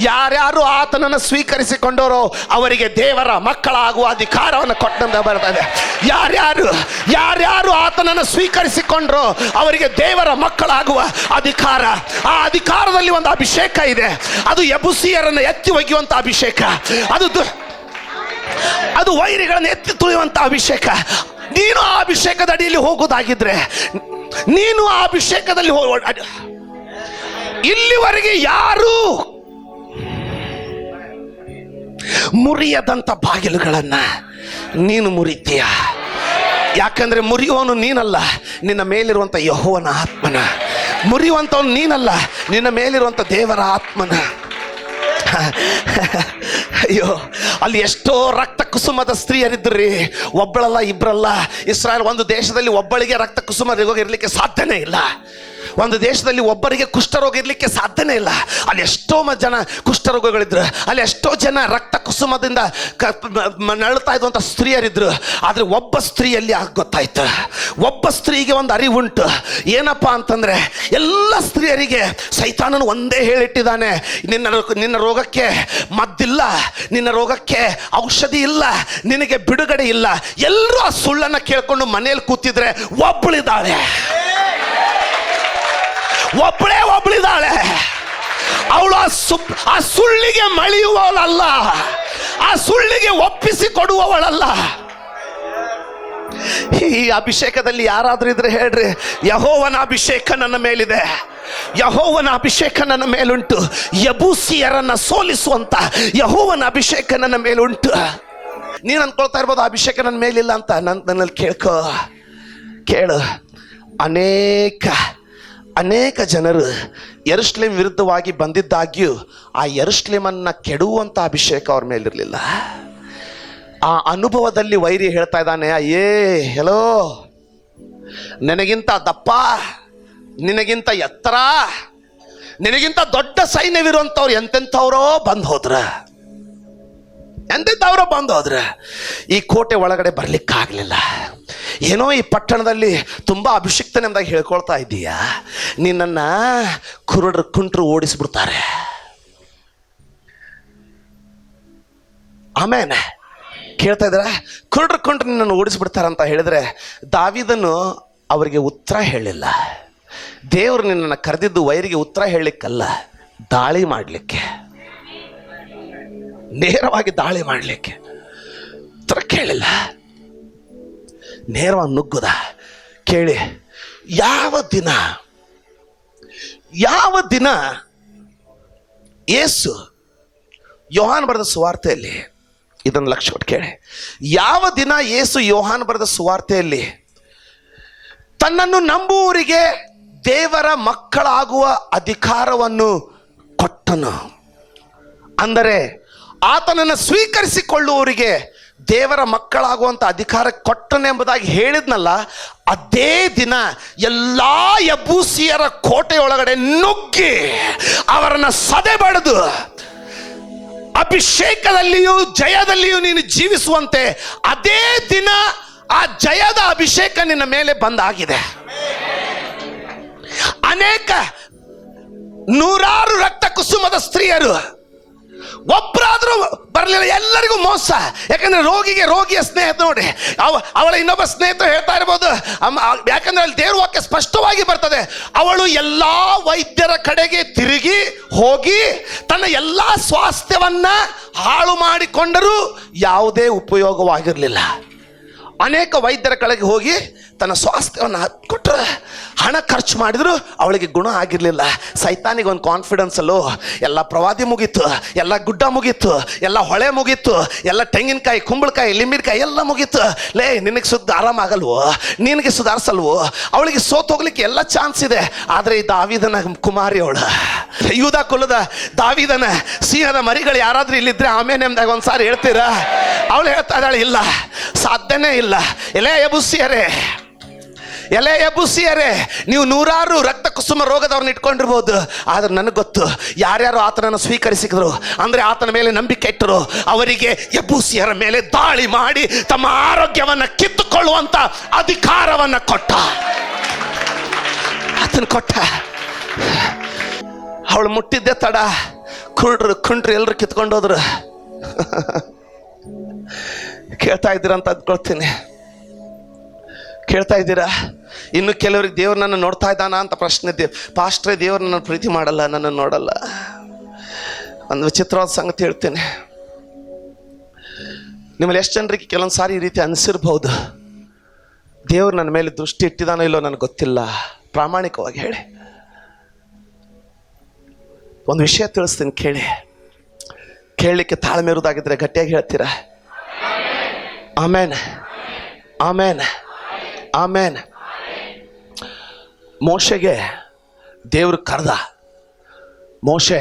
ಯಾರ್ಯಾರು ಆತನನ್ನು ಸ್ವೀಕರಿಸಿಕೊಂಡವರು ಅವರಿಗೆ ದೇವರ ಮಕ್ಕಳಾಗುವ ಅಧಿಕಾರವನ್ನು ಕೊಟ್ಟಂತ ಬರ್ತದೆ. ಯಾರ್ಯಾರು ಆತನನ್ನು ಸ್ವೀಕರಿಸಿಕೊಂಡ್ರು ಅವರಿಗೆ ದೇವರ ಮಕ್ಕಳಾಗುವ ಅಧಿಕಾರ. ಆ ಅಧಿಕಾರದಲ್ಲಿ ಒಂದು ಅಭಿಷೇಕ ಇದೆ, ಅದು ಯಬೂಸಿಯರನ್ನು ಎತ್ತಿ ಒಗೆಯುವಂತ ಅಭಿಷೇಕ, ಅದು ವೈರಿಗಳನ್ನು ಎತ್ತಿ ತುಳಿಯುವಂತ ಅಭಿಷೇಕ. ನೀನು ಆ ಅಭಿಷೇಕದ ಅಡಿಯಲ್ಲಿ ಹೋಗುವುದಾಗಿದ್ರೆ, ನೀನು ಆ ಅಭಿಷೇಕದಲ್ಲಿ ಇಲ್ಲಿವರೆಗೆ ಯಾರು ಮುರಿಯದಂತ ಬಾಗಿಲುಗಳನ್ನ ನೀನು ಮುರಿತೀಯ. ಯಾಕಂದ್ರೆ ಮುರಿಯುವವನು ನೀನಲ್ಲ, ನಿನ್ನ ಮೇಲಿರುವಂಥ ಯೆಹೋವನ ಆತ್ಮನ. ಮುರಿಯುವಂಥವನು ನೀನಲ್ಲ, ನಿನ್ನ ಮೇಲಿರುವಂಥ ದೇವರ ಆತ್ಮನ. ಅಯ್ಯೋ, ಅಲ್ಲಿ ಎಷ್ಟೋ ರಕ್ತ ಕುಸುಮದ ಸ್ತ್ರೀಯರಿದ್ರಿ, ಒಬ್ಬಳಲ್ಲ ಇಬ್ಬರಲ್ಲ. ಇಸ್ರಾಯೇಲ್ ಒಂದು ದೇಶದಲ್ಲಿ ಒಬ್ಬಳಿಗೆ ರಕ್ತ ಕುಸುಮ ರೋಗ ಇರಲಿಕ್ಕೆ ಸಾಧ್ಯನೇ ಇಲ್ಲ. ಒಂದು ದೇಶದಲ್ಲಿ ಒಬ್ಬರಿಗೆ ಕುಷ್ಠರೋಗ ಇರಲಿಕ್ಕೆ ಸಾಧ್ಯನೇ ಇಲ್ಲ. ಅಲ್ಲಿ ಎಷ್ಟೋ ಜನ ಕುಷ್ಠರೋಗಗಳಿದ್ರು, ಅಲ್ಲಿ ಎಷ್ಟೋ ಜನ ರಕ್ತ ಕುಸುಮದಿಂದ ನಳ್ತಾ ಇದ್ದಂಥ ಸ್ತ್ರೀಯರಿದ್ರು. ಆದರೆ ಒಬ್ಬ ಸ್ತ್ರೀಯಲ್ಲಿ ಗೊತ್ತಾಯ್ತು, ಒಬ್ಬ ಸ್ತ್ರೀಗೆ ಒಂದು ಅರಿವುಂಟು. ಏನಪ್ಪ ಅಂತಂದ್ರೆ, ಎಲ್ಲ ಸ್ತ್ರೀಯರಿಗೆ ಸೈತಾನನು ಒಂದೇ ಹೇಳಿಟ್ಟಿದ್ದಾನೆ, ನಿನ್ನ ರೋಗಕ್ಕೆ ಮದ್ದಿಲ್ಲ, ನಿನ್ನ ರೋಗಕ್ಕೆ ಔಷಧಿ ಇಲ್ಲ, ನಿನಗೆ ಬಿಡುಗಡೆ ಇಲ್ಲ. ಎಲ್ಲರೂ ಆ ಸುಳ್ಳನ್ನು ಕೇಳ್ಕೊಂಡು ಮನೆಯಲ್ಲಿ ಕೂತಿದ್ರೆ ಒಬ್ಬಳಿದಾಳೆ. ಅವಳು ಆ ಸುಳ್ಳಿಗೆ ಮಳೆಯುವವಳಲ್ಲ, ಆ ಸುಳ್ಳಿಗೆ ಒಪ್ಪಿಸಿ ಕೊಡುವವಳಲ್ಲ. ಈ ಅಭಿಷೇಕದಲ್ಲಿ ಯಾರಾದ್ರೂ ಇದ್ರೆ ಹೇಳ್ರಿ, ಯೆಹೋವನ ಅಭಿಷೇಕ ನನ್ನ ಮೇಲಿದೆ, ಯೆಹೋವನ ಅಭಿಷೇಕ ನನ್ನ ಮೇಲುಂಟು. ಯಬೂಸಿಯರನ್ನ ಸೋಲಿಸುವಂತ ಯೆಹೋವನ ಅಭಿಷೇಕ ನನ್ನ ಮೇಲುಂಟು. ನೀನು ಅನ್ಕೊಳ್ತಾ ಇರ್ಬೋದು ಅಭಿಷೇಕ ನನ್ನ ಮೇಲಿಲ್ಲ ಅಂತ. ನನ್ನಲ್ಲಿ ಕೇಳು, ಅನೇಕ ಜನರು ಯೆರೂಸಲೇಮ್ ವಿರುದ್ಧವಾಗಿ ಬಂದಿದ್ದಾಗ್ಯೂ ಆ ಯೆರೂಸಲೇಮನ್ನ ಕೆಡುವಂಥ ಅಭಿಷೇಕ ಅವ್ರ ಮೇಲಿರಲಿಲ್ಲ. ಆ ಅನುಭವದಲ್ಲಿ ವೈರಿ ಹೇಳ್ತಾ ಇದ್ದಾನೆ, ಹೆಲೋ, ನಿನಗಿಂತ ದಪ್ಪ, ನಿನಗಿಂತ ಎತ್ತರ, ನಿನಗಿಂತ ದೊಡ್ಡ ಸೈನ್ಯವಿರುವಂಥವ್ರು ಎಂತೆಂಥವ್ರೋ ಬಂದು ಹೋದ್ರ, ಈ ಕೋಟೆ ಒಳಗಡೆ ಬರ್ಲಿಕ್ಕಾಗಲಿಲ್ಲ. ಏನೋ ಈ ಪಟ್ಟಣದಲ್ಲಿ ತುಂಬಾ ಅಭಿಷಿಕ್ತನೆ ಎಂದಾಗ ಹೇಳ್ಕೊಳ್ತಾ ಇದ್ದೀಯಾ, ನಿನ್ನನ್ನು ಕುಂಟ್ರು ಓಡಿಸ್ಬಿಡ್ತಾರೆ. ಆಮೇಲೆ ಕೇಳ್ತಾ ಇದ್ರ, ಕುಂಟ್ರು ನಿನ್ನನ್ನು ಓಡಿಸ್ಬಿಡ್ತಾರಂತ ಹೇಳಿದ್ರೆ, ದಾವೀದನು ಅವರಿಗೆ ಉತ್ತರ ಹೇಳಿಲ್ಲ. ದೇವರು ನಿನ್ನನ್ನು ಕರೆದಿದ್ದು ವೈರಿಗೆ ಉತ್ತರ ಹೇಳಲಿಕ್ಕಲ್ಲ, ದಾಳಿ ಮಾಡಲಿಕ್ಕೆ, ನೇರವಾಗಿ ದಾಳಿ ಮಾಡಲಿಕ್ಕೆ. ಉತ್ತರ ಕೇಳಿಲ್ಲ, ನೇರವಾಗಿ ನುಗ್ಗುದ. ಕೇಳಿ, ಯಾವ ದಿನ ಯೇಸು ಯೋಹಾನ್ ಬರೆದ ಸುವಾರ್ತೆಯಲ್ಲಿ, ಇದನ್ನು ಲಕ್ಷ್ಯ ಕೊಟ್ಟು ಕೇಳಿ, ಯಾವ ದಿನ ಯೇಸು ಯೋಹಾನ್ ಬರೆದ ಸುವಾರ್ತೆಯಲ್ಲಿ ತನ್ನನ್ನು ನಂಬುವವರಿಗೆ ದೇವರ ಮಕ್ಕಳಾಗುವ ಅಧಿಕಾರವನ್ನು ಕೊಟ್ಟನು. ಅಂದರೆ ಆತನನ್ನು ಸ್ವೀಕರಿಸಿಕೊಳ್ಳುವವರಿಗೆ ದೇವರ ಮಕ್ಕಳಾಗುವಂಥ ಅಧಿಕಾರ ಕೊಟ್ಟನೆಂಬುದಾಗಿ ಹೇಳಿದ್ನಲ್ಲ, ಅದೇ ದಿನ ಎಲ್ಲ ಯಬೂಸಿಯರ ಕೋಟೆಯೊಳಗಡೆ ನುಗ್ಗಿ ಅವರನ್ನು ಸದೆ ಬಡಿದು ಅಭಿಷೇಕದಲ್ಲಿಯೂ ಜಯದಲ್ಲಿಯೂ ನೀನು ಜೀವಿಸುವಂತೆ ಅದೇ ದಿನ ಆ ಜಯದ ಅಭಿಷೇಕ ನಿನ್ನ ಮೇಲೆ ಬಂದಾಗಿದೆ. ಅನೇಕ ನೂರಾರು ರಕ್ತ ಕುಸುಮದ ಸ್ತ್ರೀಯರು ಒಬ್ಬರಾದ್ರೂ ಬರಲಿಲ್ಲ, ಎಲ್ಲರಿಗೂ ಮೋಸ. ಯಾಕಂದ್ರೆ ರೋಗಿಯ ಸ್ನೇಹಿತ ನೋಡಿ, ಅವಳ ಇನ್ನೊಬ್ಬ ಸ್ನೇಹಿತರು ಹೇಳ್ತಾ ಇರ್ಬೋದು, ಯಾಕಂದ್ರೆ ಅಲ್ಲಿ ದೇವ್ರ ವಾಕ್ಯ ಸ್ಪಷ್ಟವಾಗಿ ಬರ್ತದೆ, ಅವಳು ಎಲ್ಲಾ ವೈದ್ಯರ ಕಡೆಗೆ ತಿರುಗಿ ಹೋಗಿ ತನ್ನ ಎಲ್ಲಾ ಸ್ವಾಸ್ಥ್ಯವನ್ನ ಹಾಳು ಮಾಡಿಕೊಂಡರೂ ಯಾವುದೇ ಉಪಯೋಗವಾಗಿರಲಿಲ್ಲ. ಅನೇಕ ವೈದ್ಯರ ಕಡೆಗೆ ಹೋಗಿ ತನ್ನ ಸ್ವಾಸ್ಥ್ಯವನ್ನು ಕೊಟ್ಟರೆ, ಹಣ ಖರ್ಚು ಮಾಡಿದ್ರು ಅವಳಿಗೆ ಗುಣ ಆಗಿರಲಿಲ್ಲ. ಸೈತಾನಿಗೆ ಒಂದು ಕಾನ್ಫಿಡೆನ್ಸಲ್ಲೂ ಎಲ್ಲ ಪ್ರವಾದಿ ಮುಗೀತು, ಎಲ್ಲ ಗುಡ್ಡ ಮುಗೀತು, ಎಲ್ಲ ಹೊಳೆ ಮುಗೀತು, ಎಲ್ಲ ತೆಂಗಿನಕಾಯಿ, ಕುಂಬಳಕಾಯಿ, ಲಿಂಬಿನಕಾಯಿ ಎಲ್ಲ ಮುಗೀತು. ಲೇ, ನಿನಗೆ ಆರಾಮಾಗಲ್ವೋ, ನಿನಗೆ ಸುಧಾರಿಸಲ್ವೋ? ಅವಳಿಗೆ ಸೋತು ಹೋಗ್ಲಿಕ್ಕೆ ಎಲ್ಲ ಚಾನ್ಸ್ ಇದೆ. ಆದರೆ ಈ ದಾವೀದನ ಕುಮಾರಿ ಅವಳು, ಯೂದ ಕುಲದ ದಾವೀದನ ಸಿಂಹದ ಮರಿಗಳು ಯಾರಾದ್ರೂ ಇಲ್ಲಿದ್ರೆ ಆಮೇಲೆ ಎಂದಾಗ ಒಂದ್ಸಾರಿ ಹೇಳ್ತೀರಾ? ಅವಳು ಹೇಳ್ತಾ ಇದ್ದಾಳೆ, ಇಲ್ಲ, ಸಾಧ್ಯನೇ ಇಲ್ಲ. ಎಲೆ ಎಬುಸಿಯರೇ, ನೀವು ನೂರಾರು ರಕ್ತ ಕುಸುಮ ರೋಗದವ್ರನ್ನ ಇಟ್ಕೊಂಡಿರ್ಬೋದು, ಆದ್ರೆ ನನಗೆ ಗೊತ್ತು, ಯಾರ್ಯಾರು ಆತನನ್ನು ಸ್ವೀಕರಿಸಿದ್ರು ಅಂದ್ರೆ ಆತನ ಮೇಲೆ ನಂಬಿಕೆ ಇಟ್ಟರು, ಅವರಿಗೆ ಯಬೂಸಿಯರ ಮೇಲೆ ದಾಳಿ ಮಾಡಿ ತಮ್ಮ ಆರೋಗ್ಯವನ್ನ ಕಿತ್ತುಕೊಳ್ಳುವಂತ ಅಧಿಕಾರವನ್ನ ಕೊಟ್ಟ. ಅವಳು ಮುಟ್ಟಿದ್ದೆ ತಡ, ಕುಂಡ್ರು ಎಲ್ಲರೂ ಕಿತ್ಕೊಂಡೋದ್ರು. ಕೇಳ್ತಾ ಇದ್ದೀರಾ ಅಂತ ಅಂದ್ಕೊಳ್ತೀನಿ. ಕೇಳ್ತಾ ಇದ್ದೀರಾ? ಇನ್ನು ಕೆಲವರಿಗೆ ದೇವ್ರು ನನ್ನ ನೋಡ್ತಾ ಇದ್ದಾನ ಅಂತ ಪ್ರಶ್ನೆ. ಪಾಸ್ಟ್ರೇ, ದೇವ್ರು ನನ್ನ ಪ್ರೀತಿ ಮಾಡಲ್ಲ, ನನ್ನ ನೋಡಲ್ಲ. ಒಂದು ವಿಚಿತ್ರವಾದ ಸಂಗತಿ ಹೇಳ್ತೇನೆ. ನಿಮ್ಮಲ್ಲಿ ಎಷ್ಟು ಜನರಿಗೆ ಕೆಲವೊಂದು ಸಾರಿ ಈ ರೀತಿ ಅನಿಸಿರ್ಬಹುದು, ದೇವ್ರು ನನ್ನ ಮೇಲೆ ದೃಷ್ಟಿ ಇಟ್ಟಿದಾನೋ ಇಲ್ಲೋ ನನಗೆ ಗೊತ್ತಿಲ್ಲ. ಪ್ರಾಮಾಣಿಕವಾಗಿ ಹೇಳಿ. ಒಂದು ವಿಷಯ ತಿಳಿಸ್ತೀನಿ, ಕೇಳಲಿಕ್ಕೆ ತಾಳ್ಮೆ ಇರುವುದಾಗಿದ್ರೆ ಗಟ್ಟಿಯಾಗಿ ಹೇಳ್ತೀರಾ? ಆಮೇನ್, ಆಮೇನ್, ಆಮೇನ್. ಮೋಶೆಗೆ ದೇವರು ಕರೆದ, ಮೋಶೆ.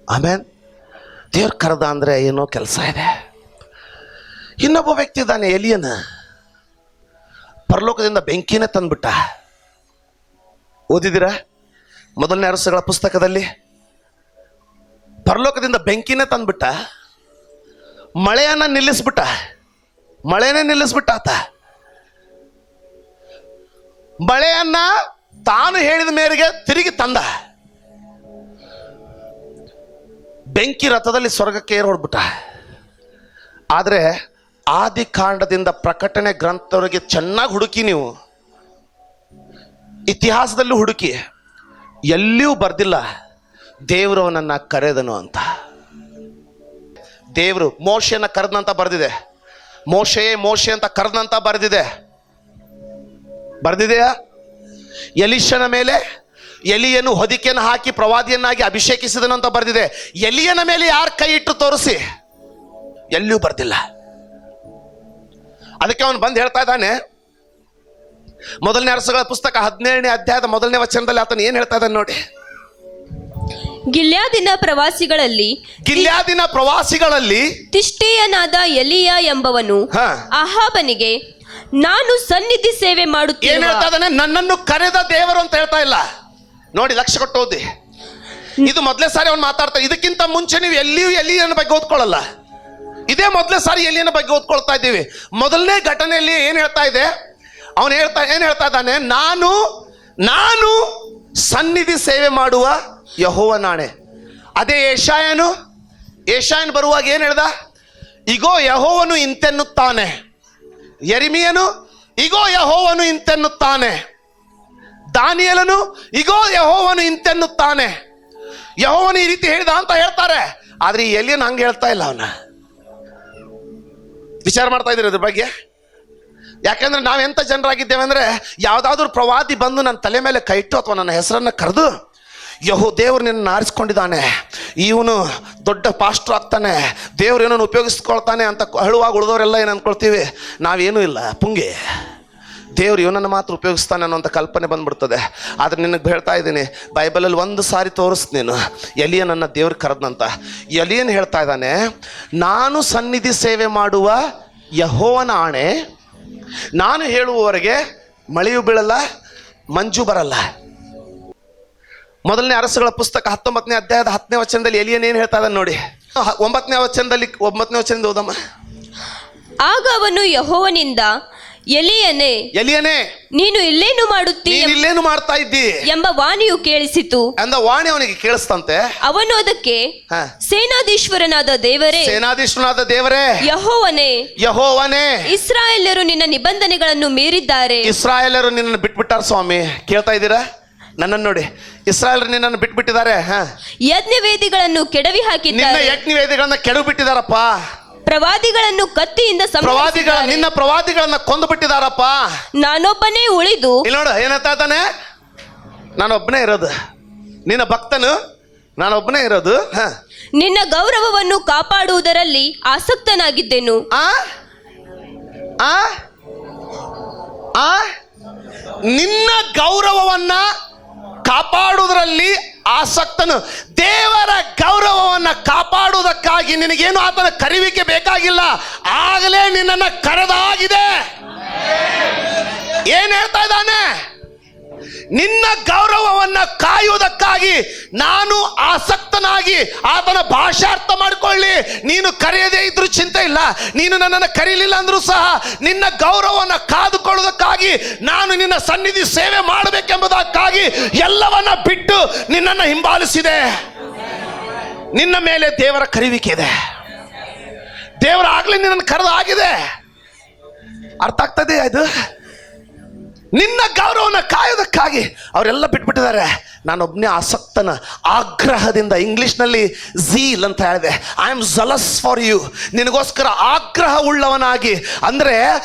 ಆಮೇನ್. ದೇವ್ರು ಕರೆದ ಅಂದರೆ ಏನೋ ಕೆಲಸ ಇದೆ. ಇನ್ನೊಬ್ಬ ವ್ಯಕ್ತಿ ಇದ್ದಾನೆ, ಎಲಿಯನ. ಪರಲೋಕದಿಂದ ಬೆಂಕಿನೇ ತಂದ್ಬಿಟ್ಟ. ಓದಿದ್ದೀರಾ ಮೊದಲನೇ ಅರಸುಗಳ ಪುಸ್ತಕದಲ್ಲಿ? ಪರಲೋಕದಿಂದ ಬೆಂಕಿನೇ ತಂದ್ಬಿಟ್ಟ, ಮಳೆಯನ್ನ ನಿಲ್ಲಿಸ್ಬಿಟ್ಟ, ಮಳೆನೇ ನಿಲ್ಲಿಸ್ಬಿಟ್ಟ ಆತ. ಮಳೆಯನ್ನ ತಾನು ಹೇಳಿದ ಮೇರೆಗೆ ತಿರುಗಿ ತಂದ. ಬೆಂಕಿ ರಥದಲ್ಲಿ ಸ್ವರ್ಗಕ್ಕೆ ಏರ್ ಹೊಡ್ಬಿಟ್ಟ. ಆದರೆ ಆದಿಕಾಂಡದಿಂದ ಪ್ರಕಟಣೆ ಗ್ರಂಥವರೆಗೆ ಚೆನ್ನಾಗಿ ಹುಡುಕಿ, ನೀವು ಇತಿಹಾಸದಲ್ಲೂ ಹುಡುಕಿ, ಎಲ್ಲಿಯೂ ಬರ್ದಿಲ್ಲ ದೇವರು ಅವನನ್ನ ಕರೆದನು ಅಂತ. ದೇವರು ಮೋಶೆಯನ್ನ ಕರೆದಂತ ಬರೆದಿದೆ. ಮೋಶೆ ಅಂತ ಕರೆದಂತ ಬರೆದಿದೆಯಾ? ಎಲಿಷನ ಮೇಲೆ ಎಲಿಯನು ಹೊದಿಕೆಯನ್ನು ಹಾಕಿ ಪ್ರವಾದಿಯನ್ನಾಗಿ ಅಭಿಷೇಕಿಸಿದನು ಅಂತ ಬರೆದಿದೆ. ಎಲಿಯನ ಮೇಲೆ ಯಾರು ಕೈ ಇಟ್ಟು ತೋರಿಸಿ? ಎಲ್ಲಿಯೂ ಬರ್ದಿಲ್ಲ. ಅದಕ್ಕೆ ಅವನು ಬಂದು ಹೇಳ್ತಾ ಇದ್ದಾನೆ, ಮೊದಲನೇ ಅರಸುಗಳ ಪುಸ್ತಕ 17ನೇ ಅಧ್ಯಾಯದ 1ನೇ ವಚನದಲ್ಲಿ ಆತನು ಏನ್ ಹೇಳ್ತಾ ಇದ್ದಾನೆ ನೋಡಿ. ಗಿಲ್ಯಾದಿನ ಪ್ರವಾಸಿಗಳಲ್ಲಿ ತಿಷ್ಟಿಯನಾದ ಎಲಿಯ ಎಂಬವನು ಅಹಾಬನಿಗೆ, ನಾನು ಸನ್ನಿಧಿ ಸೇವೆ ಮಾಡುತ್ತೇನೆ. ಏನ್ ಹೇಳ್ತಾ ಇದ್ದಾನೆ? ನನ್ನನ್ನು ಕರೆದ ದೇವರು ಅಂತ ಹೇಳ್ತಾ ಇಲ್ಲ ನೋಡಿ, ಲಕ್ಷ್ಯ ಕೊಟ್ಟು ಓದಿ. ಇದು ಮೊದಲೇ ಸಾರಿ ಅವನು ಮಾತಾಡ್ತಾರೆ. ಇದಕ್ಕಿಂತ ಮುಂಚೆ ನೀವು ಎಲಿಯನ ಬಗ್ಗೆ ಓದ್ಕೊಳ್ಳಲ್ಲ. ಇದೇ ಮೊದಲೇ ಸಾರಿ ಎಲಿಯನ ಬಗ್ಗೆ ಓದ್ಕೊಳ್ತಾ ಇದ್ದೀವಿ. ಮೊದಲನೇ ಘಟನೆಯಲ್ಲಿ ಏನ್ ಹೇಳ್ತಾ ಇದೆ? ಅವನು ಏನ್ ಹೇಳ್ತಾ ಇದ್ದಾನೆ? ನಾನು ಸನ್ನಿಧಿ ಸೇವೆ ಮಾಡುವ ಯೆಹೋವನಾಣೆ. ಅದೇ ಏಷಾಯನು ಬರುವಾಗ ಏನ್ ಹೇಳ್ದ? ಇಗೋ ಯೆಹೋವನು ಇಂತೆನ್ನುತ್ತಾನೆ. ಯೆರೆಮೀಯನು ಇಗೋ ಯೆಹೋವನು ಇಂತೆನ್ನುತ್ತಾನೆ. ದಾನಿಯೇಲನು ಇಗೋ ಯೆಹೋವನು ಇಂತೆನ್ನುತ್ತಾನೆ. ಯೆಹೋವನು ಈ ರೀತಿ ಹೇಳಿದ ಅಂತ ಹೇಳ್ತಾರೆ. ಆದ್ರೆ ಈ ಎಲಿಯನು ಹಂಗೆ ಹೇಳ್ತಾ ಇಲ್ಲ. ಅವನ ವಿಚಾರ ಮಾಡ್ತಾ ಇದ್ದೀರಿ ಅದ್ರ ಬಗ್ಗೆ? ಯಾಕೆಂದ್ರೆ ನಾವೆಂತ ಜನರಾಗಿದ್ದೇವೆ ಅಂದ್ರೆ, ಯಾವ್ದಾದ್ರು ಪ್ರವಾದಿ ಬಂದು ನನ್ನ ತಲೆ ಮೇಲೆ ಕೈ ಇಟ್ಟು ಅಥವಾ ನನ್ನ ಹೆಸರನ್ನ ಕರೆದು, ದೇವ್ರು ನಿನ್ನ ಆರಿಸ್ಕೊಂಡಿದ್ದಾನೆ, ಇವನು ದೊಡ್ಡ ಪಾಸ್ಟರ್ ಆಗ್ತಾನೆ, ದೇವ್ರು ಏನನ್ನು ಉಪಯೋಗಿಸ್ಕೊಳ್ತಾನೆ ಅಂತ ಹೇಳುವಾಗ ಉಳಿದವರೆಲ್ಲ ಏನು ಅಂದ್ಕೊಳ್ತೀವಿ? ನಾವೇನೂ ಇಲ್ಲ, ಪುಂಗಿ. ದೇವ್ರು ಇವನನ್ನು ಮಾತ್ರ ಉಪಯೋಗಿಸ್ತಾನೆ ಅನ್ನೋಂಥ ಕಲ್ಪನೆ ಬಂದ್ಬಿಡ್ತದೆ. ಆದರೆ ನಿನಗೆ ಹೇಳ್ತಾ ಇದ್ದೀನಿ, ಬೈಬಲಲ್ಲಿ ಒಂದು ಸಾರಿ ತೋರಿಸ್ತು ನೀನು ಎಲಿಯನನ್ನು ದೇವ್ರು ಕರೆದಂತ. ಎಲಿಯನ್ ಹೇಳ್ತಾ ಇದ್ದಾನೆ, ನಾನು ಸನ್ನಿಧಿ ಸೇವೆ ಮಾಡುವ ಯೆಹೋವನ ಆಣೆ, ನಾನು ಹೇಳುವವರೆಗೆ ಮಳೆಯೂ ಬೀಳಲ್ಲ, ಮಂಜು ಬರಲ್ಲ. ಮೊದಲನೇ ಅರಸುಗಳ ಪುಸ್ತಕ 19ನೇ ಅಧ್ಯಾಯದ 10ನೇ ವಚನದಲ್ಲಿ ಎಲಿಯನ್ ಏನು ಹೇಳ್ತಾ ಇದ್ದಾನೆ ನೋಡಿ. 9ನೇ ವಚನದಿಂದ ಓದಮ್ಮ. ಆಗ ಅವನು ಯೆಹೋವನಿಂದ, ಎಲಿಯನೇ ನೀನು ಇಲ್ಲೇನು ಮಾಡುತ್ತೀ ನೀನು ಇಲ್ಲೇನು ಮಾಡ್ತಾ ಇದ್ದಿ ಎಂಬ ವಾಣಿಯು ಕೇಳಿಸಿತು. ಅಂದ ವಾಣಿ ಅವನಿಗೆ ಕೇಳಿಸ್ತಂತೆ. ಅವನು ಅದಕ್ಕೆ, ಹಾ. ಸೇನಾಧೀಶ್ವರನಾದ ದೇವರೇ, ಯೆಹೋವನೇ, ಇಸ್ರಾಯೇಲ್ಯರು ನಿನ್ನ ನಿಬಂಧನೆಗಳನ್ನು ಮೀರಿದ್ದಾರೆ. ಇಸ್ರಾಯೇಲರು ನಿನ್ನನ್ನು ಬಿಟ್ಬಿಟ್ಟಾರ ಸ್ವಾಮಿ. ಕೇಳ್ತಾ ಇದ್ದೀರಾ ನನ್ನನ್ನು ನೋಡಿ, ಇಸ್ರಾಯೇಲರು ನಿನ್ನನ್ನು ಬಿಟ್ಬಿಟ್ಟಿದ್ದಾರೆ. ಯಜ್ಞವೇದಿಗಳನ್ನು ಕೆಡವಿ ನಿನ್ನ ಹಾಕಿದ್ದಾರೆ, ಯಜ್ಞವೇದಿಗಳನ್ನ ಕೆಡವು ಬಿಟ್ಟಿದಾರಪ್ಪ. ಪ್ರವಾದಿಗಳನ್ನು ಕತ್ತಿಯಿಂದ ಸಂಹರಿಸಿದ್ದಾರೆ. ನಿನ್ನ ಪ್ರವಾದಿಗಳನ್ನ ಕೊಂದು ಬಿಟ್ಟಿದಾರಪ್ಪ. ನಾನೊಬ್ಬನೇ ಉಳಿದು, ಇಲ್ಲಿ ನೋಡು ಏನಂತ ಇದ್ದಾನೆ, ನಾನೊಬ್ಬನೇ ಇರೋದು, ನಿನ್ನ ಭಕ್ತನು ನಾನೊಬ್ಬನೇ ಇರೋದು. ನಿನ್ನ ಗೌರವವನ್ನು ಕಾಪಾಡುವುದರಲ್ಲಿ ಆಸಕ್ತನಾಗಿದ್ದೆನು. ನಿನ್ನ ಗೌರವವನ್ನ ಕಾಪಾಡುವುದರಲ್ಲಿ ಆಸಕ್ತನು. ದೇವರ ಗೌರವವನ್ನು ಕಾಪಾಡುವುದಕ್ಕಾಗಿ ನಿನಗೇನು ಆತನ ಕರೆಯುವಿಕೆ ಬೇಕಾಗಿಲ್ಲ, ಆಗಲೇ ನಿನ್ನನ್ನು ಕರೆದಾಗಿದೆ. ಏನ್ ಹೇಳ್ತಾ ಇದ್ದಾನೆ? ನಿನ್ನ ಗೌರವವನ್ನು ಕಾಯುವುದಕ್ಕಾಗಿ ನಾನು ಆಸಕ್ತನಾಗಿ ಆತನ ಭಾಷೆ ಅರ್ಥ ಮಾಡಿಕೊಳ್ಳಿ. ನೀನು ಕರೆಯದೇ ಇದ್ರೂ ಚಿಂತೆ ಇಲ್ಲ, ನೀನು ನನ್ನನ್ನು ಕರೀಲಿಲ್ಲ ಅಂದ್ರೂ ಸಹ ನಿನ್ನ ಗೌರವವನ್ನು ಕಾದುಕೊಳ್ಳುವುದಕ್ಕಾಗಿ ನಾನು ನಿನ್ನ ಸನ್ನಿಧಿ ಸೇವೆ ಮಾಡಬೇಕೆಂಬುದಕ್ಕಾಗಿ ಎಲ್ಲವನ್ನ ಬಿಟ್ಟು ನಿನ್ನನ್ನು ಹಿಂಬಾಲಿಸಿದೆ. ನಿನ್ನ ಮೇಲೆ ದೇವರ ಕರೆಯುವಿಕೆ ಇದೆ. ದೇವರ ಆಗ್ಲೇ ನಿನ್ನನ್ನು ಕರೆದಾಗಿದೆ. ಅರ್ಥ ಆಗ್ತದೆ ಅದು? ನಿನ್ನ ಗೌರವನ ಕಾಯೋದಕ್ಕಾಗಿ ಅವರೆಲ್ಲ ಬಿಟ್ಬಿಟ್ಟಿದ್ದಾರೆ. ನಾನೊಬ್ಬನೇ ಆಸಕ್ತನ ಆಗ್ರಹದಿಂದ, ಇಂಗ್ಲಿಷ್ನಲ್ಲಿ ಝೀಲ್ ಅಂತ ಹೇಳಿದೆ, ಐ ಆಮ್ ಝಲಸ್ ಫಾರ್ ಯು, ನಿನಗೋಸ್ಕರ ಆಗ್ರಹ ಉಳ್ಳವನಾಗಿ. ಅಂದರೆ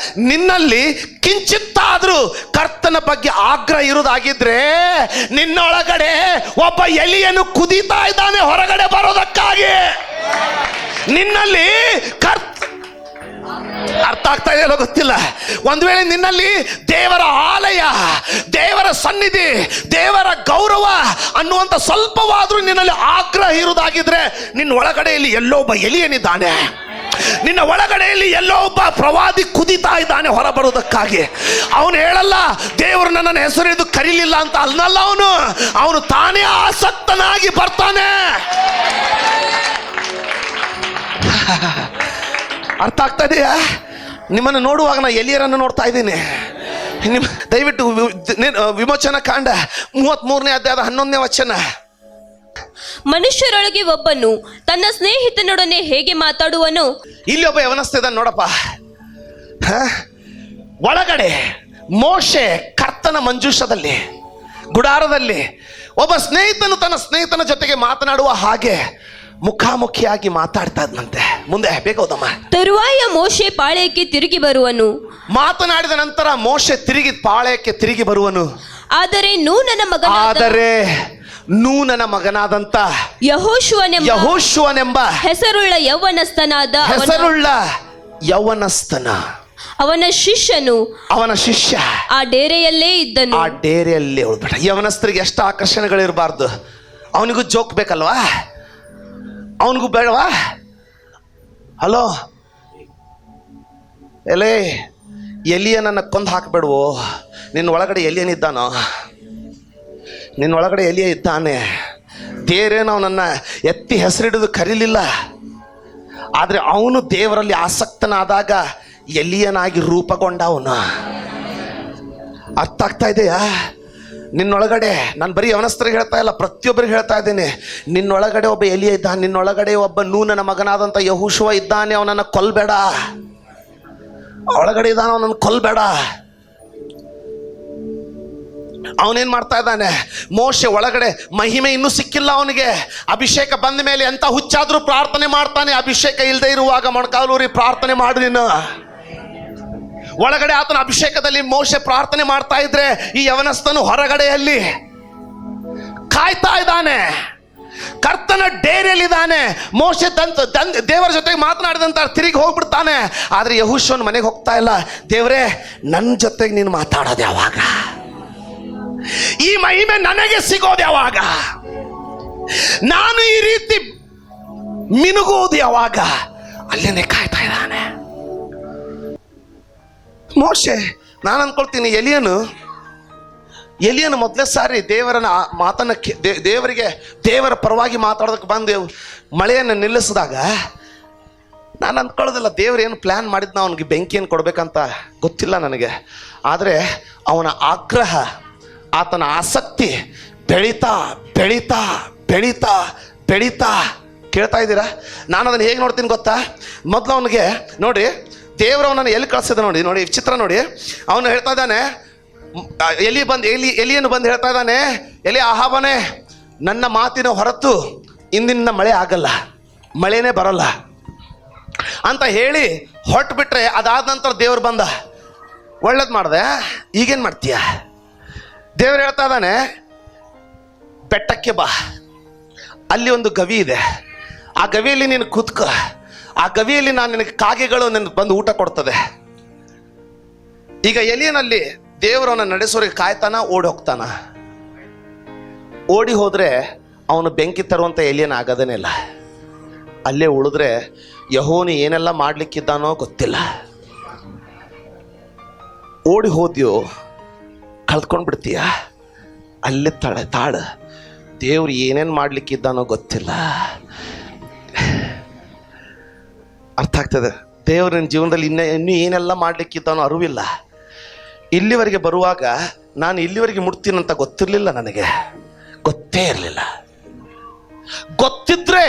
ನಿನ್ನಲ್ಲಿ ಕಿಂಚಿತ್ತಾದರೂ ಕರ್ತನ ಬಗ್ಗೆ ಆಗ್ರಹ ಇರುವುದಾಗಿದ್ರೆ ನಿನ್ನೊಳಗಡೆ ಒಬ್ಬ ಎಲಿಯನ್ನು ಕುದೀತಾ ಇದ್ದಾನೆ ಹೊರಗಡೆ ಬರೋದಕ್ಕಾಗಿ. ನಿನ್ನಲ್ಲಿ ಅರ್ಥ ಆಗ್ತಾ ಇದೆಯಲ್ಲ ಗೊತ್ತಿಲ್ಲ. ಒಂದು ವೇಳೆ ನಿನ್ನಲ್ಲಿ ದೇವರ ಆಲಯ, ದೇವರ ಸನ್ನಿಧಿ, ದೇವರ ಗೌರವ ಅನ್ನುವಂಥ ಸ್ವಲ್ಪವಾದ್ರೂ ನಿನ್ನಲ್ಲಿ ಆಗ್ರಹ ಇರುವುದಾಗಿದ್ರೆ ನಿನ್ನ ಒಳಗಡೆಯಲ್ಲಿ ಎಲ್ಲೋ ಒಬ್ಬ ಎಲಿಯನಿದ್ದಾನೆ. ನಿನ್ನ ಒಳಗಡೆಯಲ್ಲಿ ಎಲ್ಲೋ ಒಬ್ಬ ಪ್ರವಾದಿ ಕುದಿತಾ ಇದ್ದಾನೆ ಹೊರಬರುವುದಕ್ಕಾಗಿ. ಅವನು ಹೇಳಲ್ಲ ದೇವರು ನನ್ನನ್ನು ಹೆಸರಿದು ಕರೀಲಿಲ್ಲ ಅಂತ ಅಲ್ಲಲ್ಲ, ಅವನು ತಾನೇ ಆಸಕ್ತನಾಗಿ ಬರ್ತಾನೆ. ಅರ್ಥ ಆಗ್ತಾ ಇದೆಯಾ? ನಿಮ್ಮನ್ನು ನೋಡುವಾಗ ನಾ ಎಲಿಯರನ್ನು ನೋಡ್ತಾ ಇದ್ದೀನಿ. ನಿಮ್ಮ ದಯವಿಟ್ಟು ವಿಮೋಚನಾ ಕಾಂಡ 33ನೇ ಅಧ್ಯಾಯದ 11ನೇ ವಚನ. ಮನುಷ್ಯರೊಳಗೆ ಒಬ್ಬನು ತನ್ನ ಸ್ನೇಹಿತನೊಡನೆ ಹೇಗೆ ಮಾತಾಡುವನು? ಇಲ್ಲಿ ಒಬ್ಬ ಯವನಸ್ಥ ಇದ್ದಾನೆ ನೋಡಪ್ಪ. ಒಳಗಡೆ ಮೋಶೆ ಕರ್ತನ ಮಂಜೂಷದಲ್ಲಿ, ಗುಡಾರದಲ್ಲಿ ಒಬ್ಬ ಸ್ನೇಹಿತನು ತನ್ನ ಸ್ನೇಹಿತನ ಜೊತೆಗೆ ಮಾತನಾಡುವ ಹಾಗೆ ಮುಖಾಮುಖಿಯಾಗಿ ಮಾತಾಡ್ತಾ ಇದ್ದಂತೆ. ಮುಂದೆ ಬೇಕಾದಮ್ಮ. ತರುವಾಯ ಮೋಶೆ ಪಾಳೆಯಕ್ಕೆ ತಿರುಗಿ ಬರುವನು. ಮಾತನಾಡಿದ ನಂತರ ಮೋಶೆ ಪಾಳೆಯಕ್ಕೆ ತಿರುಗಿ ಬರುವನು. ಆದರೆ ನೂನನ ಮಗನಾದಂತ ಯೆಹೋಶುವನೆಂಬ ಹೆಸರುಳ್ಳ ಯೌವನಸ್ಥನ ಅವನ ಶಿಷ್ಯ ಆ ಡೇರೆಯಲ್ಲೇ ಇದ್ದನು. ಆ ಡೇರೆಯಲ್ಲೇ ಉಳ್ಬಿಟ್ಟ. ಯವನಸ್ಥರಿಗೆ ಎಷ್ಟು ಆಕರ್ಷಣೆಗಳಿರಬಾರ್ದು. ಅವನಿಗೂ ಜೋಕ್ ಬೇಕಲ್ವಾ? ಅವನಿಗೂ ಬೇಡವಾ? ಹಲೋ ಎಲೇ, ಎಲಿಯನನ್ನು ಕೊಂದು ಹಾಕಬೇಡುವೋ. ನಿನ್ನ ಒಳಗಡೆ ಎಲಿಯನಿದ್ದಾನೋ? ನಿನ್ನ ಒಳಗಡೆ ಎಲಿಯ ಇದ್ದಾನೆ. ದೇವರೇನು ಅವನನ್ನು ಎತ್ತಿ ಹೆಸರಿಡಿದು ಕರೀಲಿಲ್ಲ. ಆದರೆ ಅವನು ದೇವರಲ್ಲಿ ಆಸಕ್ತನಾದಾಗ ಎಲಿಯನಾಗಿ ರೂಪುಗೊಂಡ ಅವನು. ಅರ್ಥ ಆಗ್ತಾ ಇದೆಯಾ? ನಿನ್ನೊಳಗಡೆ, ನಾನು ಬರೀ ಯವನಸ್ಥರಿಗೆ ಹೇಳ್ತಾ ಇಲ್ಲ, ಪ್ರತಿಯೊಬ್ಬರಿಗೆ ಹೇಳ್ತಾ ಇದ್ದೀನಿ. ನಿನ್ನೊಳಗಡೆ ಒಬ್ಬ ಎಲಿಯ ಇದ್ದಾನೆ. ನಿನ್ನೊಳಗಡೆ ಒಬ್ಬ ನೂನನ ಮಗನಾದಂಥ ಯೆಹೋಶುವ ಇದ್ದಾನೆ. ಅವನನ್ನು ಕೊಲ್ಬೇಡ. ಒಳಗಡೆ ಇದ್ದಾನೆ, ಅವನನ್ನು ಕೊಲ್ಬೇಡ. ಅವನೇನ್ ಮಾಡ್ತಾ ಇದ್ದಾನೆ? ಮೋಶೆ ಒಳಗಡೆ ಮಹಿಮೆ ಇನ್ನೂ ಸಿಕ್ಕಿಲ್ಲ ಅವನಿಗೆ. ಅಭಿಷೇಕ ಬಂದ ಮೇಲೆ ಎಂತ ಹುಚ್ಚಾದ್ರೂ ಪ್ರಾರ್ಥನೆ ಮಾಡ್ತಾನೆ. ಅಭಿಷೇಕ ಇಲ್ಲದೆ ಇರುವಾಗ ಮೊಣಕಾಲೂರಿ ಪ್ರಾರ್ಥನೆ ಮಾಡು ನೀನು. ಒಳಗಡೆ ಆತನ ಅಭಿಷೇಕದಲ್ಲಿ ಮೋಶೆ ಪ್ರಾರ್ಥನೆ ಮಾಡ್ತಾ ಇದ್ರೆ ಈ ಯವನಸ್ಥನು ಹೊರಗಡೆಯಲ್ಲಿ ಕಾಯ್ತಾ ಇದ್ದಾನೆ. ಕರ್ತನ ಡೇರಿಯಲ್ಲಿದ್ದಾನೆ. ಮೋಶೆ ದೇವರ ಜೊತೆಗೆ ಮಾತನಾಡಿದಂತ ತಿರುಗಿ ಹೋಗ್ಬಿಡ್ತಾನೆ. ಆದ್ರೆ ಯೆಹೋಶುವನ ಮನೆಗೆ ಹೋಗ್ತಾ ಇಲ್ಲ. ದೇವರೇ, ನನ್ನ ಜೊತೆಗೆ ನೀನು ಮಾತಾಡೋದು ಯಾವಾಗ? ಈ ಮಹಿಮೆ ನನಗೆ ಸಿಗೋದು ಯಾವಾಗ? ನಾನು ಈ ರೀತಿ ಮಿನುಗುವುದು ಯಾವಾಗ? ಅಲ್ಲೇನೆ ಕಾಯ್ತಾ ಇದ್ದಾನೆ ಮೋಶೆ. ನಾನು ಅನ್ಕೊಳ್ತೀನಿ, ಎಲಿಯನು ಮೊದಲೇ ಸಾರಿ ದೇವರನ್ನ ಮಾತನ್ನ ದೇವರ ಪರವಾಗಿ ಮಾತಾಡೋದಕ್ಕೆ ಬಂದು ಮಳೆಯನ್ನು ನಿಲ್ಲಿಸಿದಾಗ ನಾನು ಅಂದ್ಕೊಳ್ಳೋದಿಲ್ಲ ದೇವ್ರು ಏನು ಪ್ಲ್ಯಾನ್ ಮಾಡಿದ್ನ, ಅವನಿಗೆ ಬೆಂಕಿಯನ್ನು ಕೊಡ್ಬೇಕಂತ ಗೊತ್ತಿಲ್ಲ ನನಗೆ. ಆದರೆ ಅವನ ಆಗ್ರಹ, ಆತನ ಆಸಕ್ತಿ ಬೆಳೀತಾ ಬೆಳೀತಾ ಬೆಳೀತಾ ಬೆಳೀತಾ, ಕೇಳ್ತಾ ಇದ್ದೀರಾ? ನಾನು ಅದನ್ನು ಹೇಗೆ ನೋಡ್ತೀನಿ ಗೊತ್ತಾ? ಮೊದಲು ಅವನಿಗೆ ನೋಡಿ, ದೇವರು ಅವನನ್ನು ಎಲ್ಲಿ ಕಳಿಸಿದ ನೋಡಿ ಚಿತ್ರ ನೋಡಿ. ಅವನು ಹೇಳ್ತಾ ಇದ್ದಾನೆ, ಎಲಿಯನ್ನು ಬಂದು ಹೇಳ್ತಾ ಇದ್ದಾನೆ, ಎಲಿ ಆಹಾಬನೇ, ನನ್ನ ಮಾತಿನ ಹೊರತು ಇಂದಿನ ಮಳೆ ಆಗಲ್ಲ, ಮಳೆನೇ ಬರಲ್ಲ ಅಂತ ಹೇಳಿ ಹೊರಟು ಬಿಟ್ರೆ, ಅದಾದ ನಂತರ ದೇವ್ರು ಬಂದ, ಒಳ್ಳೇದು ಮಾಡಿದೆ, ಈಗೇನು ಮಾಡ್ತೀಯ? ದೇವ್ರು ಹೇಳ್ತಾ ಇದ್ದಾನೆ, ಬೆಟ್ಟಕ್ಕೆ ಬಾ, ಅಲ್ಲಿ ಒಂದು ಗವಿ ಇದೆ, ಆ ಗವಿಯಲ್ಲಿ ನೀನು ಕೂತ್ಕೋ, ಆ ಗವಿಯಲ್ಲಿ ನಾನು ನಿನಗೆ ಕಾಗೆಗಳು ನಿನಗೆ ಬಂದು ಊಟ ಕೊಡ್ತದೆ. ಈಗ ಎಲಿಯನಲ್ಲಿ ದೇವರವನ್ನ ನಡೆಸೋರಿಗೆ ಕಾಯ್ತಾನ, ಓಡಿ ಹೋಗ್ತಾನ? ಓಡಿ ಹೋದ್ರೆ ಅವನು ಬೆಂಕಿ ತರುವಂತ ಎಲಿಯನ್ ಆಗೋದೇನೇ ಇಲ್ಲ. ಅಲ್ಲೇ ಉಳಿದ್ರೆ ಯೆಹೋವನು ಏನೆಲ್ಲ ಮಾಡ್ಲಿಕ್ಕಿದ್ದಾನೋ ಗೊತ್ತಿಲ್ಲ. ಓಡಿ ಹೋದ್ಯೋ ಕಳ್ಕೊಂಡು ಬಿಡ್ತೀಯ. ಅಲ್ಲೇ ತಾಳು, ದೇವ್ರು ಏನೇನು ಮಾಡ್ಲಿಕ್ಕಿದ್ದಾನೋ ಗೊತ್ತಿಲ್ಲ. ಅರ್ಥ ಆಗ್ತದೆ? ದೇವ್ರ ನಿನ್ನ ಜೀವನದಲ್ಲಿ ಇನ್ನೂ ಏನೆಲ್ಲ ಮಾಡ್ಲಿಕ್ಕಿದ್ದಾನೋ ಅರಿವಿಲ್ಲ. ಇಲ್ಲಿವರೆಗೆ ಬರುವಾಗ ನಾನು ಇಲ್ಲಿವರೆಗೆ ಮುಟ್ತೀನಂತ ಗೊತ್ತಿರಲಿಲ್ಲ, ನನಗೆ ಗೊತ್ತೇ ಇರಲಿಲ್ಲ. ಗೊತ್ತಿದ್ರೆ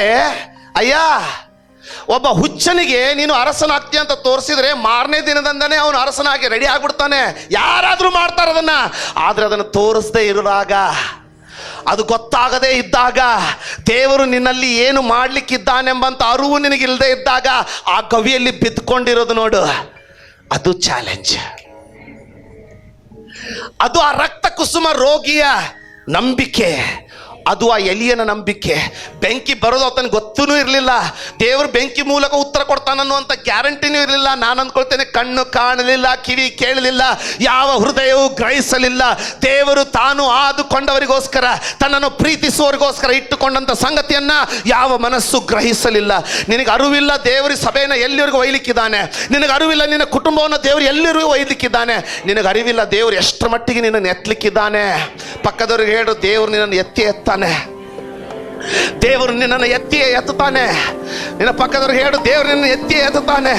ಅಯ್ಯ, ಒಬ್ಬ ಹುಚ್ಚನಿಗೆ ನೀನು ಅರಸನಾಗ್ತೀಯ ಅಂತ ತೋರಿಸಿದ್ರೆ ಮಾರನೇ ದಿನದಿಂದನೇ ಅವನು ಅರಸನಾಗಿ ರೆಡಿ ಆಗ್ಬಿಡ್ತಾನೆ. ಯಾರಾದರೂ ಮಾಡ್ತಾರೆ ಅದನ್ನ. ಆದ್ರೆ ಅದನ್ನು ತೋರಿಸದೇ ಇರುವಾಗ, ಅದು ಗೊತ್ತಾಗದೇ ಇದ್ದಾಗ, ದೇವರು ನಿನ್ನಲ್ಲಿ ಏನು ಮಾಡ್ಲಿಕ್ಕಿದ್ದಾನೆಂಬಂತ ಅರಿವು ನಿನಗಿಲ್ಲದೆ ಇದ್ದಾಗ ಆ ಗವಿಯಲ್ಲಿ ಬಿದ್ದುಕೊಂಡಿರೋದು ನೋಡು, ಅದು ಚಾಲೆಂಜ್. ಅದು ಆ ರಕ್ತ ಕುಸುಮ ರೋಗಿಯ ನಂಬಿಕೆ, ಅದು ಆ ಎಲಿಯನ ನಂಬಿಕೆ. ಬೆಂಕಿ ಬರೋದು ಆತನಿಗೆ ಗೊತ್ತೂ ಇರಲಿಲ್ಲ. ದೇವರು ಬೆಂಕಿ ಮೂಲಕ ಉತ್ತರ ಕೊಡ್ತಾನನ್ನುವಂಥ ಗ್ಯಾರಂಟಿನೂ ಇರಲಿಲ್ಲ. ನಾನು ಅಂದ್ಕೊಳ್ತೇನೆ, ಕಣ್ಣು ಕಾಣಲಿಲ್ಲ, ಕಿವಿ ಕೇಳಲಿಲ್ಲ, ಯಾವ ಹೃದಯವೂ ಗ್ರಹಿಸಲಿಲ್ಲ. ದೇವರು ತಾನು ಆದುಕೊಂಡವರಿಗೋಸ್ಕರ, ತನ್ನನ್ನು ಪ್ರೀತಿಸುವವರಿಗೋಸ್ಕರ ಇಟ್ಟುಕೊಂಡಂಥ ಸಂಗತಿಯನ್ನ ಯಾವ ಮನಸ್ಸು ಗ್ರಹಿಸಲಿಲ್ಲ. ನಿನಗೆ ಅರಿವಿಲ್ಲ ದೇವರು ಸಭೆಯನ್ನು ಎಲ್ಲಿವರೆಗೂ ಒಯ್ಲಿಕ್ಕಿದ್ದಾನೆ. ನಿನಗೆ ಅರಿವಿಲ್ಲ ನಿನ್ನ ಕುಟುಂಬವನ್ನು ದೇವರು ಎಲ್ಲಿವರೆಗೂ ಒಯ್ಲಿಕ್ಕಿದ್ದಾನೆ. ನಿನಗೆ ಅರಿವಿಲ್ಲ ದೇವರು ಎಷ್ಟರ ಮಟ್ಟಿಗೆ ನಿನ್ನನ್ನು ಎತ್ತಲಿಕ್ಕಿದ್ದಾನೆ. ಪಕ್ಕದವ್ರಿಗೆ ಹೇಳು, ದೇವರು ನಿನ್ನನ್ನು ಎತ್ತಾನೆ, ದೇವರು ನಿನ್ನನ್ನು ಎತ್ತುತ್ತಾನೆ. ನಿನ್ನ ಪಕ್ಕದವ್ರಿಗೆ ಹೇಳು, ದೇವರು ನಿನ್ನನ್ನು ಎತ್ತಿ ಎತ್ತುತ್ತಾನೆ.